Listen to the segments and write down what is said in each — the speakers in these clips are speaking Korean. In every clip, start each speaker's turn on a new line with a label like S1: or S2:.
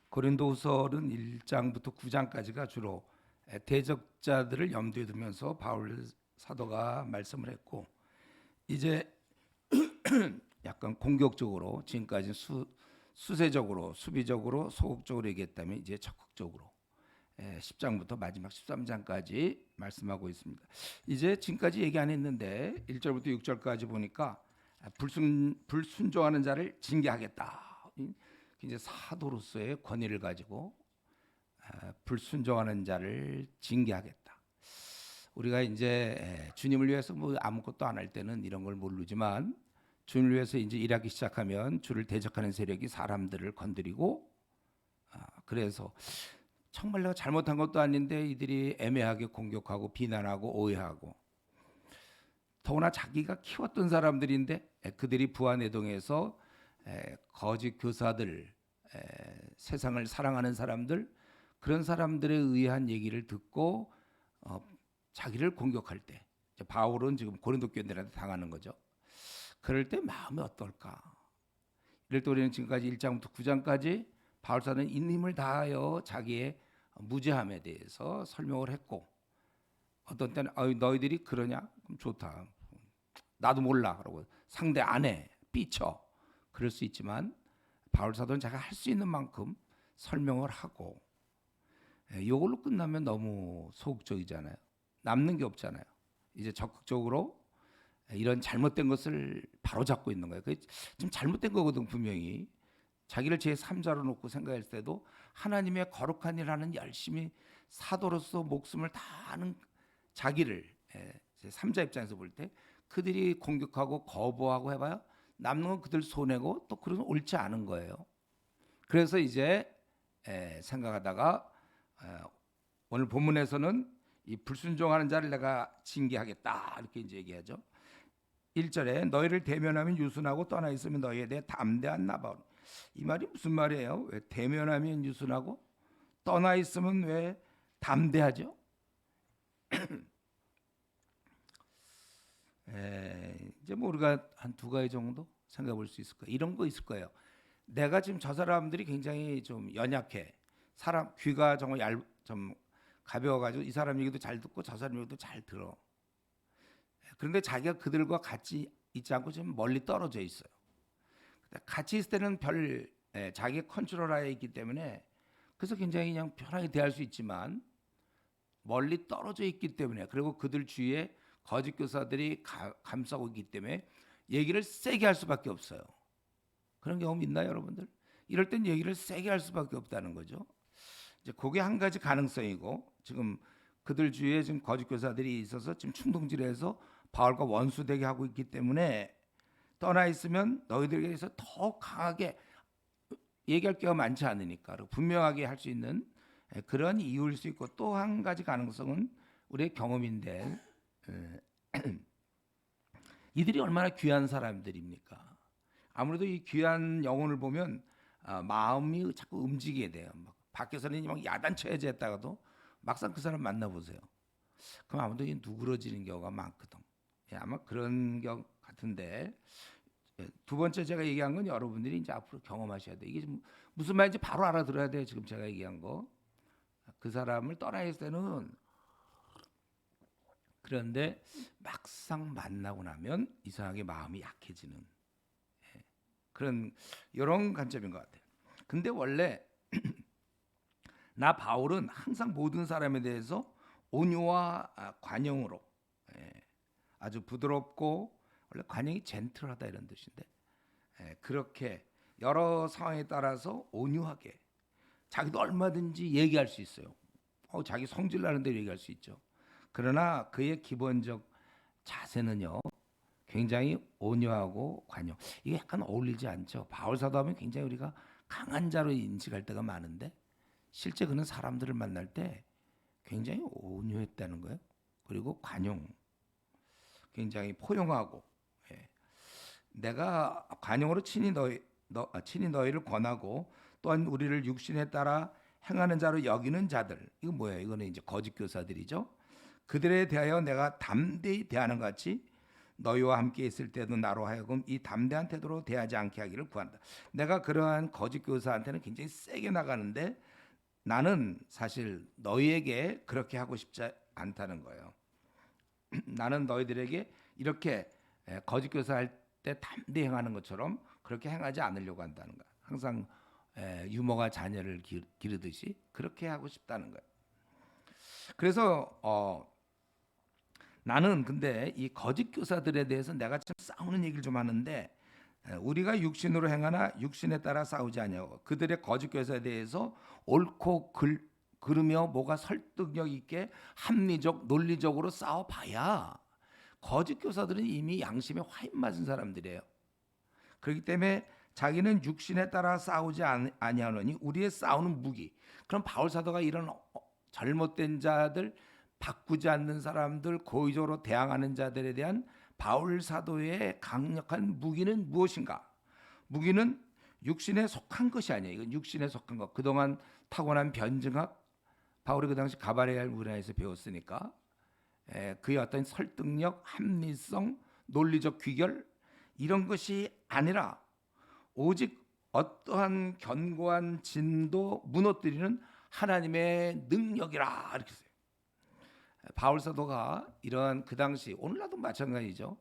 S1: 고린도후서는 1장부터 9장까지가 주로 대적자들을 염두에 두면서 바울 사도가 말씀을 했고, 이제 약간 공격적으로 지금까지 수세적으로 수비적으로 소극적으로 얘기했다면 이제 적극적으로 10장부터 마지막 13장까지 말씀하고 있습니다. 이제 지금까지 얘기 안 했는데 1절부터 6절까지 보니까 불순종하는 자를 징계하겠다. 이제 사도로서의 권위를 가지고 불순종하는 자를 징계하겠다. 우리가 이제 주님을 위해서 뭐 아무것도 안 할 때는 이런 걸 모르지만, 주님을 위해서 이제 일하기 시작하면 주를 대적하는 세력이 사람들을 건드리고, 그래서 정말 내가 잘못한 것도 아닌데 이들이 애매하게 공격하고 비난하고 오해하고, 더구나 자기가 키웠던 사람들인데 그들이 부하내동에서 거짓 교사들, 세상을 사랑하는 사람들, 그런 사람들에 의한 얘기를 듣고 자기를 공격할 때, 바울은 지금 고린도 교인들한테 당하는 거죠. 그럴 때 마음이 어떨까? 이럴 때 우리는 지금까지 1장부터 9장까지 바울사는 있는 힘을 다하여 자기의 무죄함에 대해서 설명을 했고, 어떤 때는 너희들이 그러냐? 그럼 좋다. 나도 몰라. 그러고 상대 안 해. 삐쳐. 그럴 수 있지만 바울사도는 자기가 할 수 있는 만큼 설명을 하고, 이걸로 끝나면 너무 소극적이잖아요. 남는 게 없잖아요. 이제 적극적으로 이런 잘못된 것을 바로잡고 있는 거예요. 그게 좀 잘못된 거거든. 분명히 자기를 제3자로 놓고 생각할 때도 하나님의 거룩한 일 하는 열심히 사도로서 목숨을 다하는 자기를 제3자 입장에서 볼 때 그들이 공격하고 거부하고 해봐야 남는 건 그들 손해고, 또 그런 옳지 않은 거예요. 그래서 이제 생각하다가 오늘 본문에서는 이 불순종하는 자를 내가 징계하겠다 이렇게 이제 얘기하죠. 1절에 너희를 대면하면 유순하고 떠나 있으면 너희에 대해 담대한 나바온. 이 말이 무슨 말이에요? 왜 대면하면 유순하고 떠나 있으면 왜 담대하죠? 이제 뭐 우리가 한 두 가지 정도 생각해 볼 수 있을 거예요. 이런 거 있을 거예요. 내가 지금 저 사람들이 굉장히 좀 연약해. 사람 귀가 정말 좀 가벼워가지고 이 사람 얘기도 잘 듣고 저 사람 얘기도 잘 들어. 그런데 자기가 그들과 같이 있지 않고 좀 멀리 떨어져 있어요. 같이 있을 때는 자기 컨트롤하에 있기 때문에 그래서 굉장히 그냥 편하게 대할 수 있지만, 멀리 떨어져 있기 때문에, 그리고 그들 주위에 거짓 교사들이 감싸고 있기 때문에 얘기를 세게 할 수밖에 없어요. 그런 경험 있나요, 여러분들? 이럴 땐 얘기를 세게 할 수밖에 없다는 거죠. 이제 그게 한 가지 가능성이고, 지금 그들 주위에 지금 거짓 교사들이 있어서 지금 충동질해서 바울과 원수되게 하고 있기 때문에 떠나 있으면 너희들에게서 더 강하게 얘기할 게가 많지 않으니까 분명하게 할 수 있는 그런 이유일 수 있고, 또 한 가지 가능성은 우리의 경험인데, 이들이 얼마나 귀한 사람들입니까? 아무래도 이 귀한 영혼을 보면 마음이 자꾸 움직이게 돼요. 막 밖에서는 막 야단쳐야지 했다가도 막상 그 사람 만나보세요. 그럼 아무래도 누그러지는 경우가 많거든. 아마 그런 경 같은데, 두 번째 제가 얘기한 건 여러분들이 이제 앞으로 경험하셔야 돼요. 이게 무슨 말인지 바로 알아들어야 돼요. 지금 제가 얘기한 거. 그 사람을 떠나 있을 때는, 그런데 막상 만나고 나면 이상하게 마음이 약해지는 그런 이런 관점인 것 같아요. 근데 원래 나 바울은 항상 모든 사람에 대해서 온유와 관용으로, 아주 부드럽고, 원래 관용이 젠틀하다 이런 뜻인데, 그렇게 여러 상황에 따라서 온유하게 자기도 얼마든지 얘기할 수 있어요. 자기 성질 나는 대로 얘기할 수 있죠. 그러나 그의 기본적 자세는요, 굉장히 온유하고 관용. 이게 약간 어울리지 않죠. 바울 사도하면 굉장히 우리가 강한 자로 인식할 때가 많은데, 실제 그는 사람들을 만날 때 굉장히 온유했다는 거예요. 그리고 관용, 굉장히 포용하고, 내가 관용으로 친히 너희를 권하고, 또한 우리를 육신에 따라 행하는 자로 여기는 자들. 이거 뭐예요? 이거는 이제 거짓 교사들이죠. 그들에 대하여 내가 담대히 대하는 것 같이 너희와 함께 있을 때도 나로 하여금 이 담대한 태도로 대하지 않게 하기를 구한다. 내가 그러한 거짓 교사한테는 굉장히 세게 나가는데 나는 사실 너희에게 그렇게 하고 싶지 않다는 거예요. 나는 너희들에게 이렇게 거짓 교사할 때 담대히 행하는 것처럼 그렇게 행하지 않으려고 한다는 거야. 항상 유모가 자녀를 기르듯이 그렇게 하고 싶다는 거예요. 그래서 나는 근데 이 거짓 교사들에 대해서 내가 참 싸우는 얘기를 좀 하는데 우리가 육신으로 행하나 육신에 따라 싸우지 아니하고 그들의 거짓 교사에 대해서 옳고 그르며 뭐가 설득력 있게 합리적 논리적으로 싸워봐야 거짓 교사들은 이미 양심에 화인 맞은 사람들이에요. 그렇기 때문에 자기는 육신에 따라 싸우지 아니하노니 우리의 싸우는 무기. 그럼 바울 사도가 이런 잘못된 자들, 바꾸지 않는 사람들, 고의적으로 대항하는 자들에 대한 바울 사도의 강력한 무기는 무엇인가? 무기는 육신에 속한 것이 아니에요. 이건 육신에 속한 것. 그동안 타고난 변증학, 바울이 그 당시 가바레알 문화에서 배웠으니까 그의 어떤 설득력, 합리성, 논리적 귀결 이런 것이 아니라 오직 어떠한 견고한 진도 무너뜨리는 하나님의 능력이라 이렇게 써요. 바울 사도가 이런 그 당시 오늘날도 마찬가지죠.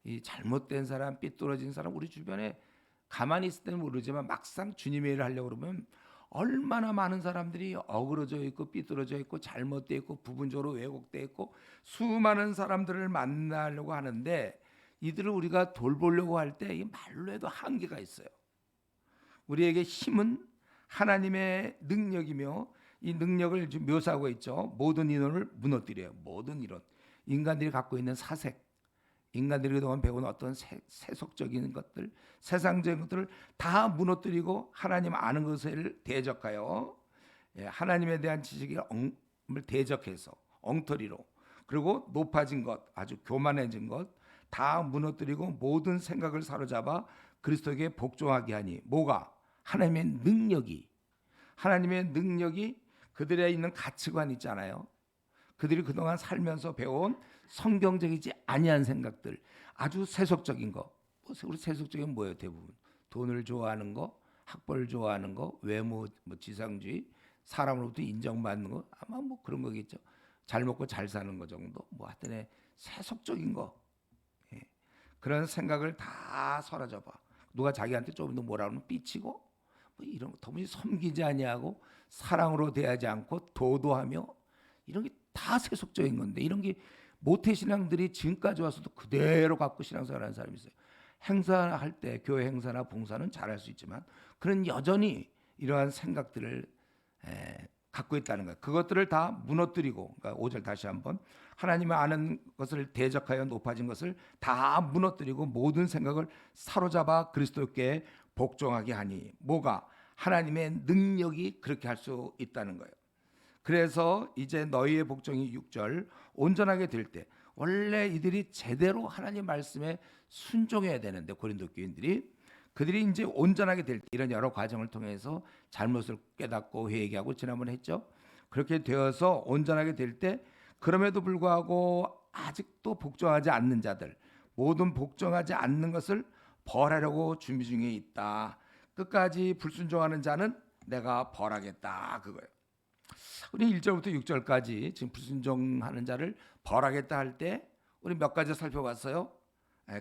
S1: 이 잘못된 사람, 삐뚤어진 사람 우리 주변에 가만히 있을 때는 모르지만 막상 주님의 일을 하려고 그러면 얼마나 많은 사람들이 어그러져 있고 삐뚤어져 있고 잘못되어 있고 부분적으로 왜곡되어 있고 수많은 사람들을 만나려고 하는데 이들을 우리가 돌보려고 할 때 말로 해도 한계가 있어요. 우리에게 힘은 하나님의 능력이며 이 능력을 묘사하고 있죠. 모든 인원을 무너뜨려요. 모든 이론. 인간들이 갖고 있는 사색, 인간들이 그동안 배운 어떤 세속적인 것들, 세상적인 것들을 다 무너뜨리고 하나님 아는 것을 대적하여 하나님에 대한 지식을 대적해서 엉터리로 그리고 높아진 것, 아주 교만해진 것 다 무너뜨리고 모든 생각을 사로잡아 그리스도에게 복종하게 하니 뭐가? 하나님의 능력이 그들에 있는 가치관 있잖아요. 그들이 그동안 살면서 배운 성경적이지 아니한 생각들, 아주 세속적인 거. 우리 세속적인 뭐예요? 대부분 돈을 좋아하는 거, 학벌을 좋아하는 거, 외모, 지상주의, 사람으로부터 인정받는 거, 아마 뭐 그런 거겠죠. 잘 먹고 잘 사는 거 정도. 뭐 하여튼 세속적인 거. 예. 그런 생각을 다 사로잡아. 누가 자기한테 조금 더 뭐라 하면 삐치고 뭐 이런 거 도무지 섬기지 아니하고 사랑으로 대하지 않고 도도하며 이런 게 다 세속적인 건데 이런 게 모태신앙들이 지금까지 와서도 그대로 갖고 신앙생활하는 사람이 있어요. 행사할 때 교회 행사나 봉사는 잘할 수 있지만 그런 여전히 이러한 생각들을 갖고 있다는 거예요. 그것들을 다 무너뜨리고 그러니까 5절 다시 한번 하나님의 아는 것을 대적하여 높아진 것을 다 무너뜨리고 모든 생각을 사로잡아 그리스도께 복종하게 하니 뭐가? 하나님의 능력이 그렇게 할 수 있다는 거예요. 그래서 이제 너희의 복종이 6절 온전하게 될 때 원래 이들이 제대로 하나님 말씀에 순종해야 되는데 고린도 교인들이 그들이 이제 온전하게 될 때 이런 여러 과정을 통해서 잘못을 깨닫고 회개하고 지난번에 했죠. 그렇게 되어서 온전하게 될 때 그럼에도 불구하고 아직도 복종하지 않는 자들 모든 복종하지 않는 것을 벌하려고 준비 중에 있다. 끝까지 불순종하는 자는 내가 벌하겠다 그거예요. 우리 1절부터 6절까지 지금 불순종하는 자를 벌하겠다 할 때 우리 몇 가지 살펴봤어요.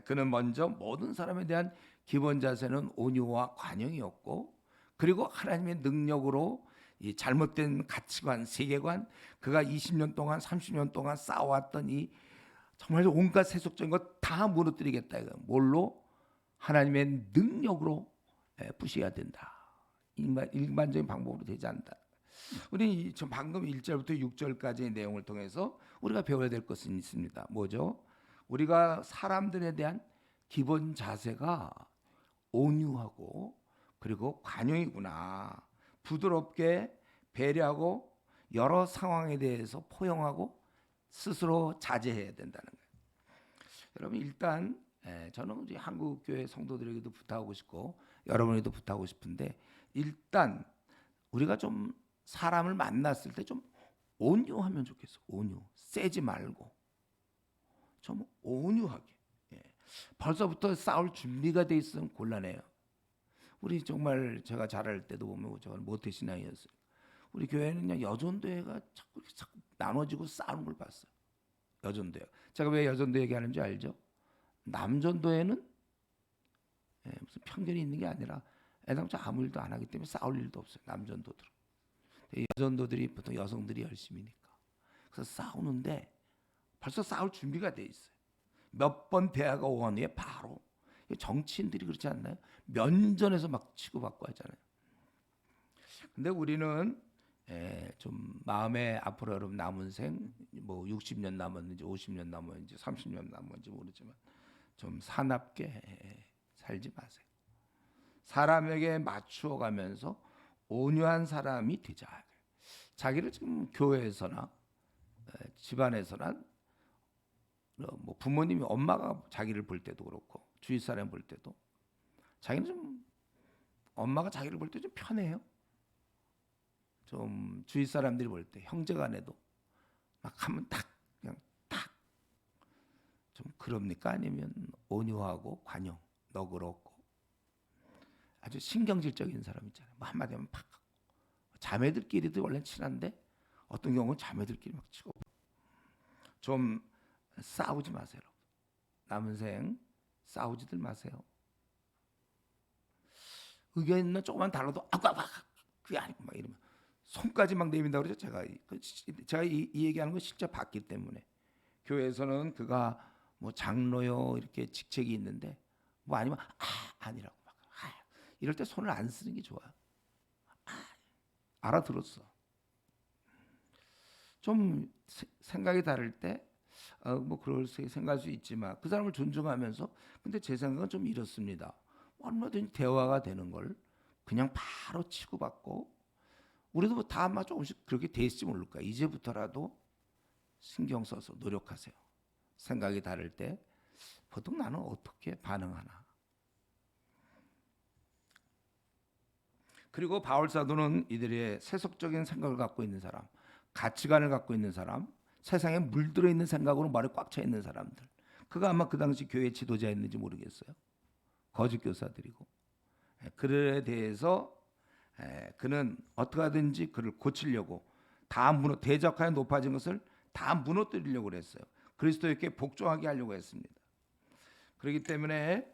S1: 그는 먼저 모든 사람에 대한 기본 자세는 온유와 관용이었고 그리고 하나님의 능력으로 이 잘못된 가치관, 세계관 그가 20년 동안 30년 동안 쌓아왔던 이 정말 온갖 세속적인 것 다 무너뜨리겠다. 뭘로? 하나님의 능력으로 부셔야 된다. 일반적인 방법으로 되지 않는다. 우리 지금 방금 1절부터 6절까지의 내용을 통해서 우리가 배워야 될 것은 있습니다. 뭐죠? 우리가 사람들에 대한 기본 자세가 온유하고 그리고 관용이구나. 부드럽게 배려하고 여러 상황에 대해서 포용하고 스스로 자제해야 된다는 거예요. 여러분 일단 저는 이제 한국교회 성도들에게도 부탁하고 싶고 여러분에게도 부탁하고 싶은데 일단 우리가 좀 사람을 만났을 때 좀 온유하면 좋겠어. 온유, 세지 말고 좀 온유하게. 벌써부터 싸울 준비가 돼 있으면 곤란해요. 우리 정말 제가 잘할 때도 보면 저는 모태신앙이었어요. 우리 교회는 여전도회가 자꾸 나눠지고 싸우는 걸 봤어요. 여전도회. 제가 왜 여전도 얘기하는지 알죠? 남전도회는 무슨 편견이 있는 게 아니라 애당초 아무 일도 안 하기 때문에 싸울 일도 없어요. 남전도들은. 여전도들이 보통 여성들이 열심히니까. 그래서 싸우는데 벌써 싸울 준비가 돼 있어요. 몇 번 대화가 오간 후에 바로. 정치인들이 그렇지 않나요? 면전에서 막 치고받고 하잖아요. 근데 우리는 좀 마음에 앞으로 여러분 남은 생 뭐 60년 남았는지 50년 남았는지 30년 남았는지 모르지만 좀 사납게 살지 마세요. 사람에게 맞추어 가면서 온유한 사람이 되자. 자기를 지금 교회에서나 집안에서나 뭐 부모님이 엄마가 자기를 볼 때도 그렇고 주위 사람 볼 때도 자기는 좀 엄마가 자기를 볼 때 좀 편해요. 좀 주위 사람들이 볼 때 형제간에도 막 하면 딱 그냥 딱 좀 그럽니까? 아니면 온유하고 관용 너그럽고 아주 신경질적인 사람 있잖아요. 뭐 한마디 하면 팍 자매들끼리도 원래 친한데 어떤 경우는 자매들끼리 막 치고 좀 싸우지 마세요. 남은 생 싸우지들 마세요. 의견은 조금만 달라도 아까 그게 아니고 막 이러면 손까지 막 내민다 그러죠. 제가 이 얘기하는 거 실제 봤기 때문에 교회에서는 그가 뭐 장로요 이렇게 직책이 있는데 뭐 아니면 아니라고 막 이럴 때 손을 안 쓰는 게 좋아요. 알아들었어. 좀 생각이 다를 때 뭐 그럴 수 생각할 수 있지만 그 사람을 존중하면서 근데 제 생각은 좀 이렇습니다. 얼마든지 대화가 되는 걸 그냥 바로 치고받고 우리도 뭐 다 아마 조금씩 그렇게 돼 있을지 모를까. 이제부터라도 신경 써서 노력하세요. 생각이 다를 때 보통 나는 어떻게 반응하나. 그리고 바울 사도는 이들의 세속적인 생각을 갖고 있는 사람, 가치관을 갖고 있는 사람, 세상에 물들어 있는 생각으로 머리 꽉 차 있는 사람들. 그가 아마 그 당시 교회 지도자였는지 모르겠어요. 거짓 교사들이고. 그들에 대해서 그는 어떻게 하든지 그를 고치려고 대적하여 높아진 것을 다 무너뜨리려고 그랬어요. 그리스도에게 복종하게 하려고 했습니다. 그렇기 때문에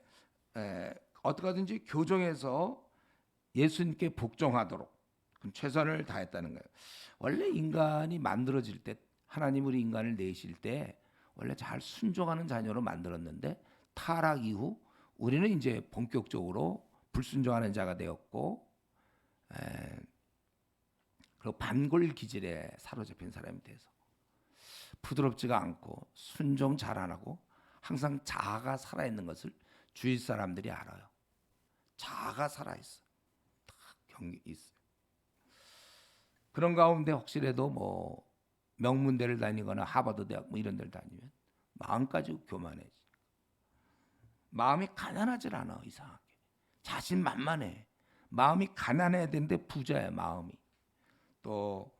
S1: 어떻게 하든지 교정해서 예수님께 복종하도록 최선을 다했다는 거예요. 원래 인간이 만들어질 때 하나님 우리 인간을 내실 때 원래 잘 순종하는 자녀로 만들었는데 타락 이후 우리는 이제 본격적으로 불순종하는 자가 되었고 그리고 반골 기질에 사로잡힌 사람이 돼서 부드럽지가 않고 순종 잘 안 하고 항상 자아가 살아있는 것을 주위 사람들이 알아요. 자아가 살아있어. 딱 경계 있어요. 그런 가운데 혹시라도 뭐 명문대를 다니거나 하버드 대학 뭐 이런 데를 다니면 마음까지 교만해지. 마음이 가난하질 않아. 이상하게 자신만만해. 마음이 가난해야 되는데 부자야 마음이. 또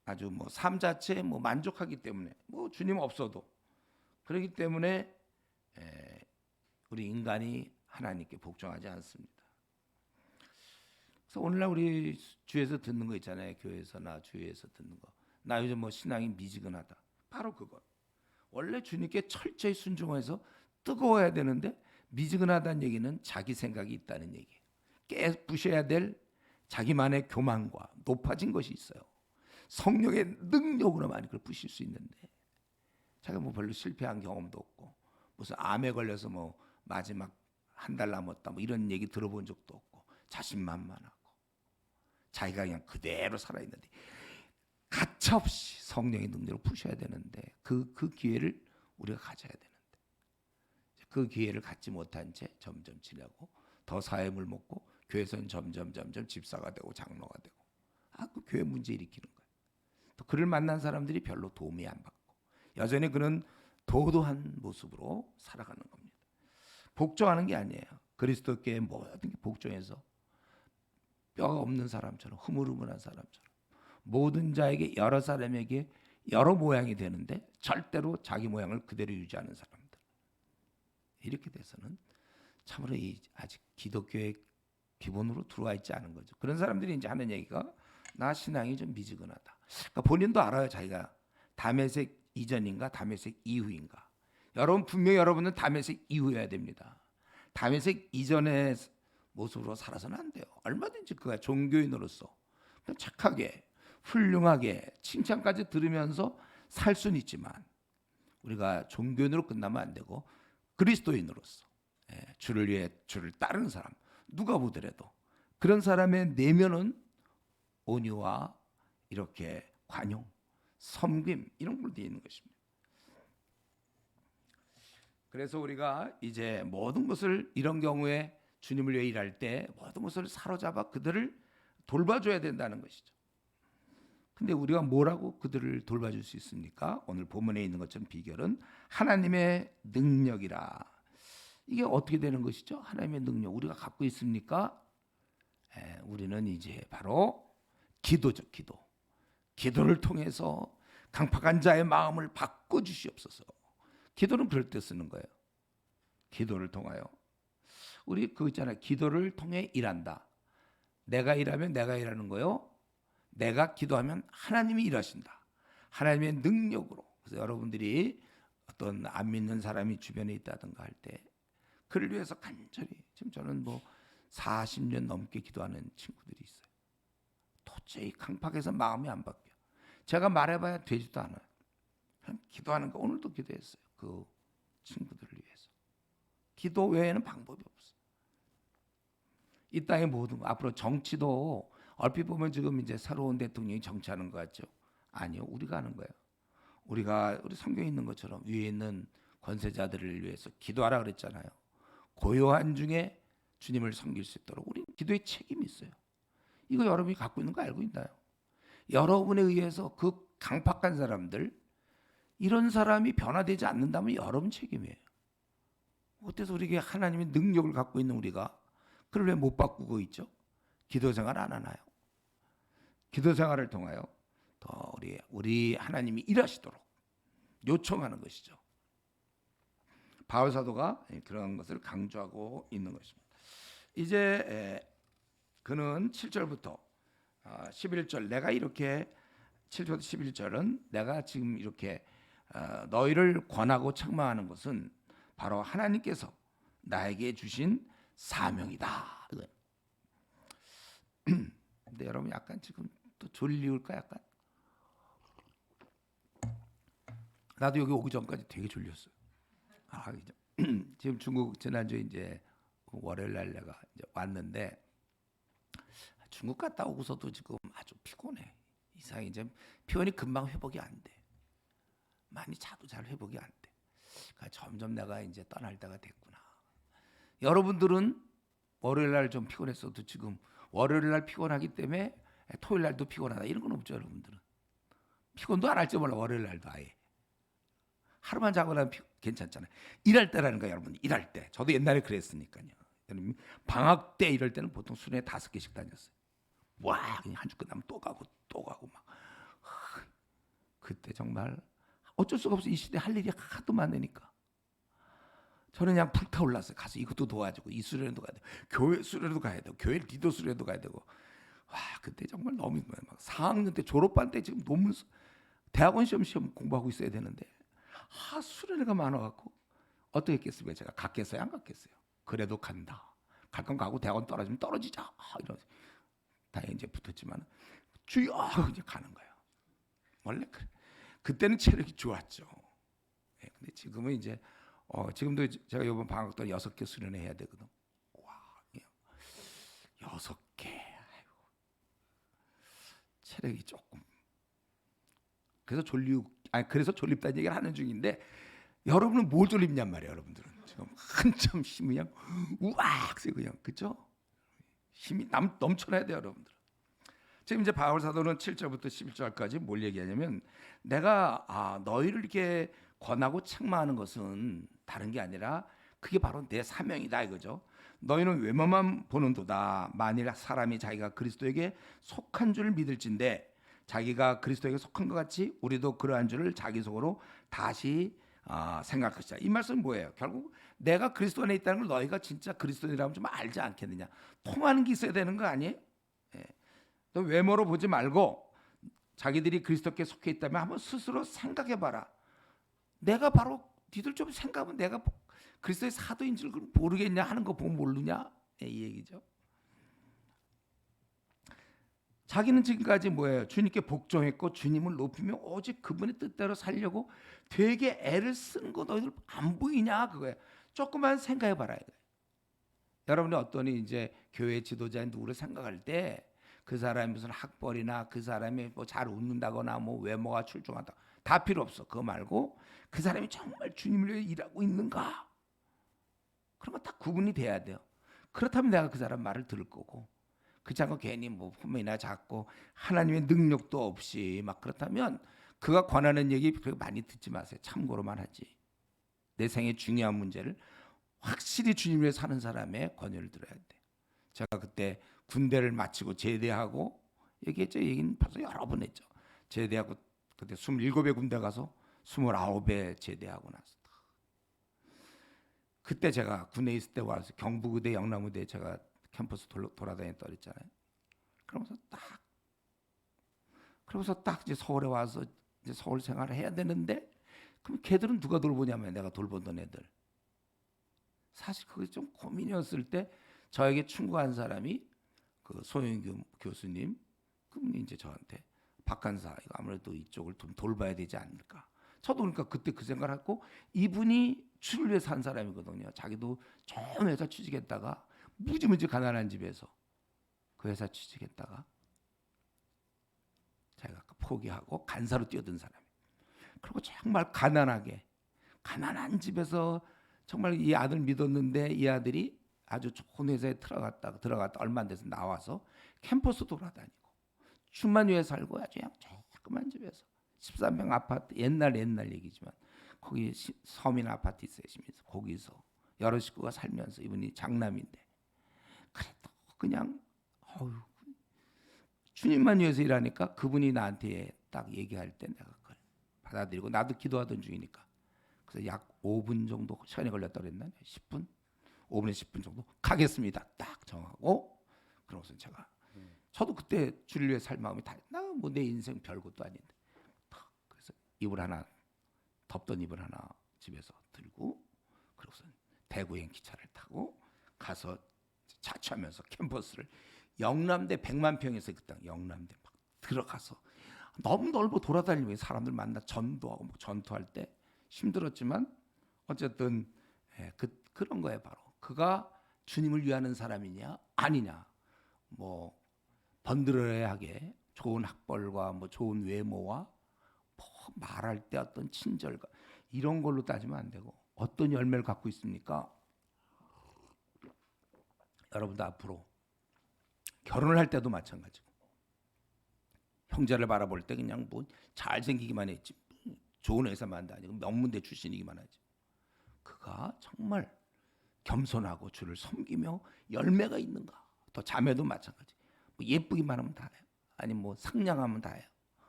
S1: 아주 뭐 삶 자체에 뭐 만족하기 때문에 뭐 주님 없어도 그렇기 때문에 우리 인간이 하나님께 복종하지 않습니다. 그래서 오늘날 우리 주위에서 듣는 거 있잖아요. 교회에서나 주위에서 듣는 거. 나 요즘 뭐 신앙이 미지근하다. 바로 그거. 원래 주님께 철저히 순종해서 뜨거워야 되는데 미지근하다는 얘기는 자기 생각이 있다는 얘기예요. 깨부셔야 될 자기만의 교만과 높아진 것이 있어요. 성령의 능력으로만 그걸 부실 수 있는데 자기가 뭐 별로 실패한 경험도 없고 무슨 암에 걸려서 뭐 마지막 한 달 남았다 뭐 이런 얘기 들어본 적도 없고 자신만만하고 자기가 그냥 그대로 살아있는데 가차없이 성령의 능력을 부셔야 되는데 그 기회를 우리가 가져야 되는데 그 기회를 갖지 못한 채 점점 지나고 더 사회물 먹고 교회에서는 점점 집사가 되고 장로가 되고 그 교회 문제 일으키는 거예요. 또 그를 만난 사람들이 별로 도움이 안 받고 여전히 그는 도도한 모습으로 살아가는 겁니다. 복종하는 게 아니에요. 그리스도께 모든 게 복종해서 뼈가 없는 사람처럼 흐물흐물한 사람처럼 모든 자에게 여러 사람에게 여러 모양이 되는데 절대로 자기 모양을 그대로 유지하는 사람들. 이렇게 돼서는 참으로 아직 기독교의 기본으로 들어와 있지 않은 거죠. 그런 사람들이 이제 하는 얘기가 나 신앙이 좀 미지근하다. 그러니까 본인도 알아요. 자기가 다메섹 이전인가 다메섹 이후인가. 여러분 분명히 여러분은 다메섹 이후여야 됩니다. 다메섹 이전의 모습으로 살아서는 안 돼요. 얼마든지 그가 종교인으로서 착하게 훌륭하게 칭찬까지 들으면서 살 수는 있지만 우리가 종교인으로 끝나면 안 되고 그리스도인으로서 주를 위해 주를 따르는 사람 누가 보더라도 그런 사람의 내면은 온유와 이렇게 관용, 섬김 이런 걸 되어 있는 것입니다. 그래서 우리가 이제 모든 것을 이런 경우에 주님을 위해 일할 때 모든 것을 사로잡아 그들을 돌봐줘야 된다는 것이죠. 근데 우리가 뭐라고 그들을 돌봐줄 수 있습니까? 오늘 본문에 있는 것처럼 비결은 하나님의 능력이라. 이게 어떻게 되는 것이죠? 하나님의 능력 우리가 갖고 있습니까? 우리는 이제 바로 기도죠. 기도를 통해서 강팍한 자의 마음을 바꿔주시옵소서. 기도는 그럴 때 쓰는 거예요. 기도를 통하여 우리 그거 있잖아요. 기도를 통해 일한다. 내가 일하면 내가 일하는 거요. 내가 기도하면 하나님이 일하신다. 하나님의 능력으로. 그래서 여러분들이 어떤 안 믿는 사람이 주변에 있다든가 할 때 그를 위해서 간절히 지금 저는 뭐 40년 넘게 기도하는 친구들이 있어요. 도저히 강팍해서 마음이 안 바뀌어요. 제가 말해봐야 되지도 않아요. 그냥 기도하는 거 오늘도 기도했어요. 그 친구들을 위해서. 기도 외에는 방법이 없어요. 이 땅의 모든 거 앞으로 정치도 얼핏 보면 지금 이제 새로운 대통령이 정치하는 것 같죠? 아니요, 우리가 하는 거예요. 우리 성경에 있는 것처럼 위에 있는 권세자들을 위해서 기도하라 그랬잖아요. 고요한 중에 주님을 섬길 수 있도록 우리 기도의 책임이 있어요. 이거 여러분이 갖고 있는 거 알고 있나요? 여러분에 의해서 그 강팍한 사람들 이런 사람이 변화되지 않는다면 여러분 책임이에요. 어때서 우리에게 하나님의 능력을 갖고 있는 우리가 그걸 왜 못 바꾸고 있죠? 기도 생활 안 하나요? 기도 생활을 통하여 더 우리 하나님이 일하시도록 요청하는 것이죠. 바울 사도가 그런 것을 강조하고 있는 것입니다. 이제 그는 7절부터 11절 내가 이렇게 7절부터 11절은 내가 지금 이렇게 너희를 권하고 책망하는 것은 바로 하나님께서 나에게 주신 사명이다. 근데 여러분 약간 지금 또 졸리울까 약간? 나도 여기 오기 전까지 되게 졸렸어요. 지금 중국 지난주에 이제 월요일 날 내가 이제 왔는데 중국 갔다 오고서도 지금 아주 피곤해. 이상히 이제 피곤이 금방 회복이 안 돼. 많이 자도 잘 회복이 안 돼. 그러니까 점점 내가 이제 떠날 때가 됐구나. 여러분들은 월요일 날 좀 피곤했어도 지금 월요일 날 피곤하기 때문에 토요일 날도 피곤하다 이런 건 없죠. 여러분들은 피곤도 안 할지 몰라. 월요일 날도 아예 하루만 자고 나면 괜찮잖아요. 일할 때라는 거예요. 여러분 일할 때 저도 옛날에 그랬으니까요. 방학 때 이럴 때는 보통 수련회 5개씩 다녔어요. 와 그냥 한 주 끝나면 또 가고 막 그때 정말 어쩔 수가 없어. 이 시대 할 일이 하도 많으니까 저는 그냥 불타올랐어요. 가서 이것도 도와주고 이 수련회도 가야 되고 교회 수련회도 가야 되고 교회 리더 수련회도 가야 되고 와 그때 정말 너무 막 4학년 때 졸업반 때 지금 논문 대학원 시험 공부하고 있어야 되는데 수련회가 많아갖고 어떻게 했겠습니까? 제가 갔겠어요? 안 갔겠어요? 그래도 간다. 갈 건 가고 대학원 떨어지면 떨어지자. 이러면서 다행히 이제 붙었지만 주여 하고 이제 가는 거예요. 원래 그래. 그때는 체력이 좋았죠. 근데 지금은 이제 지금도 제가 이번 방학 때 6개 수련회 해야 되거든. 와 6개. 아이고. 체력이 조금. 그래서 졸립다는 얘기를 하는 중인데 여러분은 뭘 졸립냔 말이에요. 여러분들은 지금 한참 힘이 그냥 우악 그냥 그죠? 힘이 넘쳐나야 돼요, 여러분들. 지금 이제 바울 사도는 7절부터 11절까지 뭘 얘기하냐면 내가 너희를 이렇게 권하고 책망하는 것은 다른 게 아니라 그게 바로 내 사명이다 이거죠. 너희는 외모만 보는도다. 만일 사람이 자기가 그리스도에게 속한 줄 믿을진데 자기가 그리스도에게 속한 것 같이 우리도 그러한 줄을 자기 속으로 다시 생각하시자. 이 말씀은 뭐예요? 결국 내가 그리스도 안에 있다는 걸 너희가 진짜 그리스도인이라면 좀 알지 않겠느냐. 통하는 게 있어야 되는 거 아니에요? 예. 너 외모로 보지 말고 자기들이 그리스도께 속해 있다면 한번 스스로 생각해봐라. 내가 바로 니들 좀 생각하면 내가 그리스도의 사도인 줄 모르겠냐 하는 거 보면 모르냐? 예, 이 얘기죠. 자기는 지금까지 뭐예요? 주님께 복종했고 주님을 높이며 오직 그분의 뜻대로 살려고 되게 애를 쓰는 거 너희들 안 보이냐 그거예요. 조금만 생각해봐라. 여러분이 어떤 이제 교회 지도자인 누구를 생각할 때 그 사람이 무슨 학벌이나 그 사람이 뭐 잘 웃는다거나 뭐 외모가 출중하다 다 필요 없어. 그거 말고 그 사람이 정말 주님을 위해 일하고 있는가? 그런 거 딱 구분이 돼야 돼요. 그렇다면 내가 그 사람 말을 들을 거고 그렇지 않고 괜히 뭐 품이나 작고 하나님의 능력도 없이 막 그렇다면 그가 권하는 얘기 그렇게 많이 듣지 마세요. 참고로만 하지. 내 생의 중요한 문제를 확실히 주님을 위해 사는 사람의 권유를 들어야 돼. 제가 그때 군대를 마치고 제대하고 얘기했죠. 얘기는 벌써 여러 번 했죠. 제대하고 그때 27에 군대 가서 29에 제대하고 나서 그때 제가 군에 있을 때 와서 경북의대 영남의대 제가 캠퍼스 돌아다녔다 그랬잖아요. 그러면서 딱 이제 서울에 와서 이제 서울 생활을 해야 되는데 그럼 걔들은 누가 돌보냐면 내가 돌보던 애들. 사실 그게 좀 고민이었을 때 저에게 충고한 사람이 그 소영규 교수님 그분이 이제 저한테 박간사 이거 아무래도 이쪽을 좀 돌봐야 되지 않을까. 저도 그러니까 그때 그 생각을 했고 이분이 주를 위해 산 사람이거든요. 자기도 좋은 회사 취직했다가 무지무지 가난한 집에서 그 회사 취직했다가 자기가 포기하고 간사로 뛰어든 사람이. 그리고 정말 가난한 집에서 정말 이 아들 믿었는데 이 아들이 아주 좋은 회사에 들어갔다 얼마 안 돼서 나와서 캠퍼스 돌아다니고 춤만 위에 살고 아주 그냥 조그만 집에서 13평 아파트 옛날 얘기지만 거기 서민 아파트 있어요. 거기서 여러 식구가 살면서 이분이 장남인데 그래도 그냥 주님만 위해서 일하니까 그분이 나한테 딱 얘기할 때 내가 그걸 받아들이고 나도 기도하던 중이니까 그래서 약 5분 정도 시간이 걸렸다고 그랬나? 10분? 5분에 10분 정도 가겠습니다. 딱 정하고 그러고서 제가 저도 그때 주를 위해 살 마음이 다 나 뭐 내 인생 별것도 아닌데 그래서 덥던 이불 하나 집에서 들고 그러고서 대구행 기차를 타고 가서 자취하면서 캠퍼스를 영남대 100만 평에서 그 땅 영남대 막 들어가서 너무 넓어 돌아다니면서 사람들 만나 전도하고 뭐 전투할 때 힘들었지만 어쨌든 그런 거예요. 바로 그가 주님을 위하는 사람이냐 아니냐 뭐 번드러야하게 좋은 학벌과 뭐 좋은 외모와 뭐 말할 때 어떤 친절감 이런 걸로 따지면 안 되고 어떤 열매를 갖고 있습니까? 여러분도 앞으로 결혼을 할 때도 마찬가지고 형제를 바라볼 때 그냥 뭐 잘생기기만 했지 좋은 회사만 다니고 명문대 출신이기만 하지 그가 정말 겸손하고 주를 섬기며 열매가 있는가 또 자매도 마찬가지 뭐 예쁘기만 하면 다예요 아니 뭐 상냥하면 다예요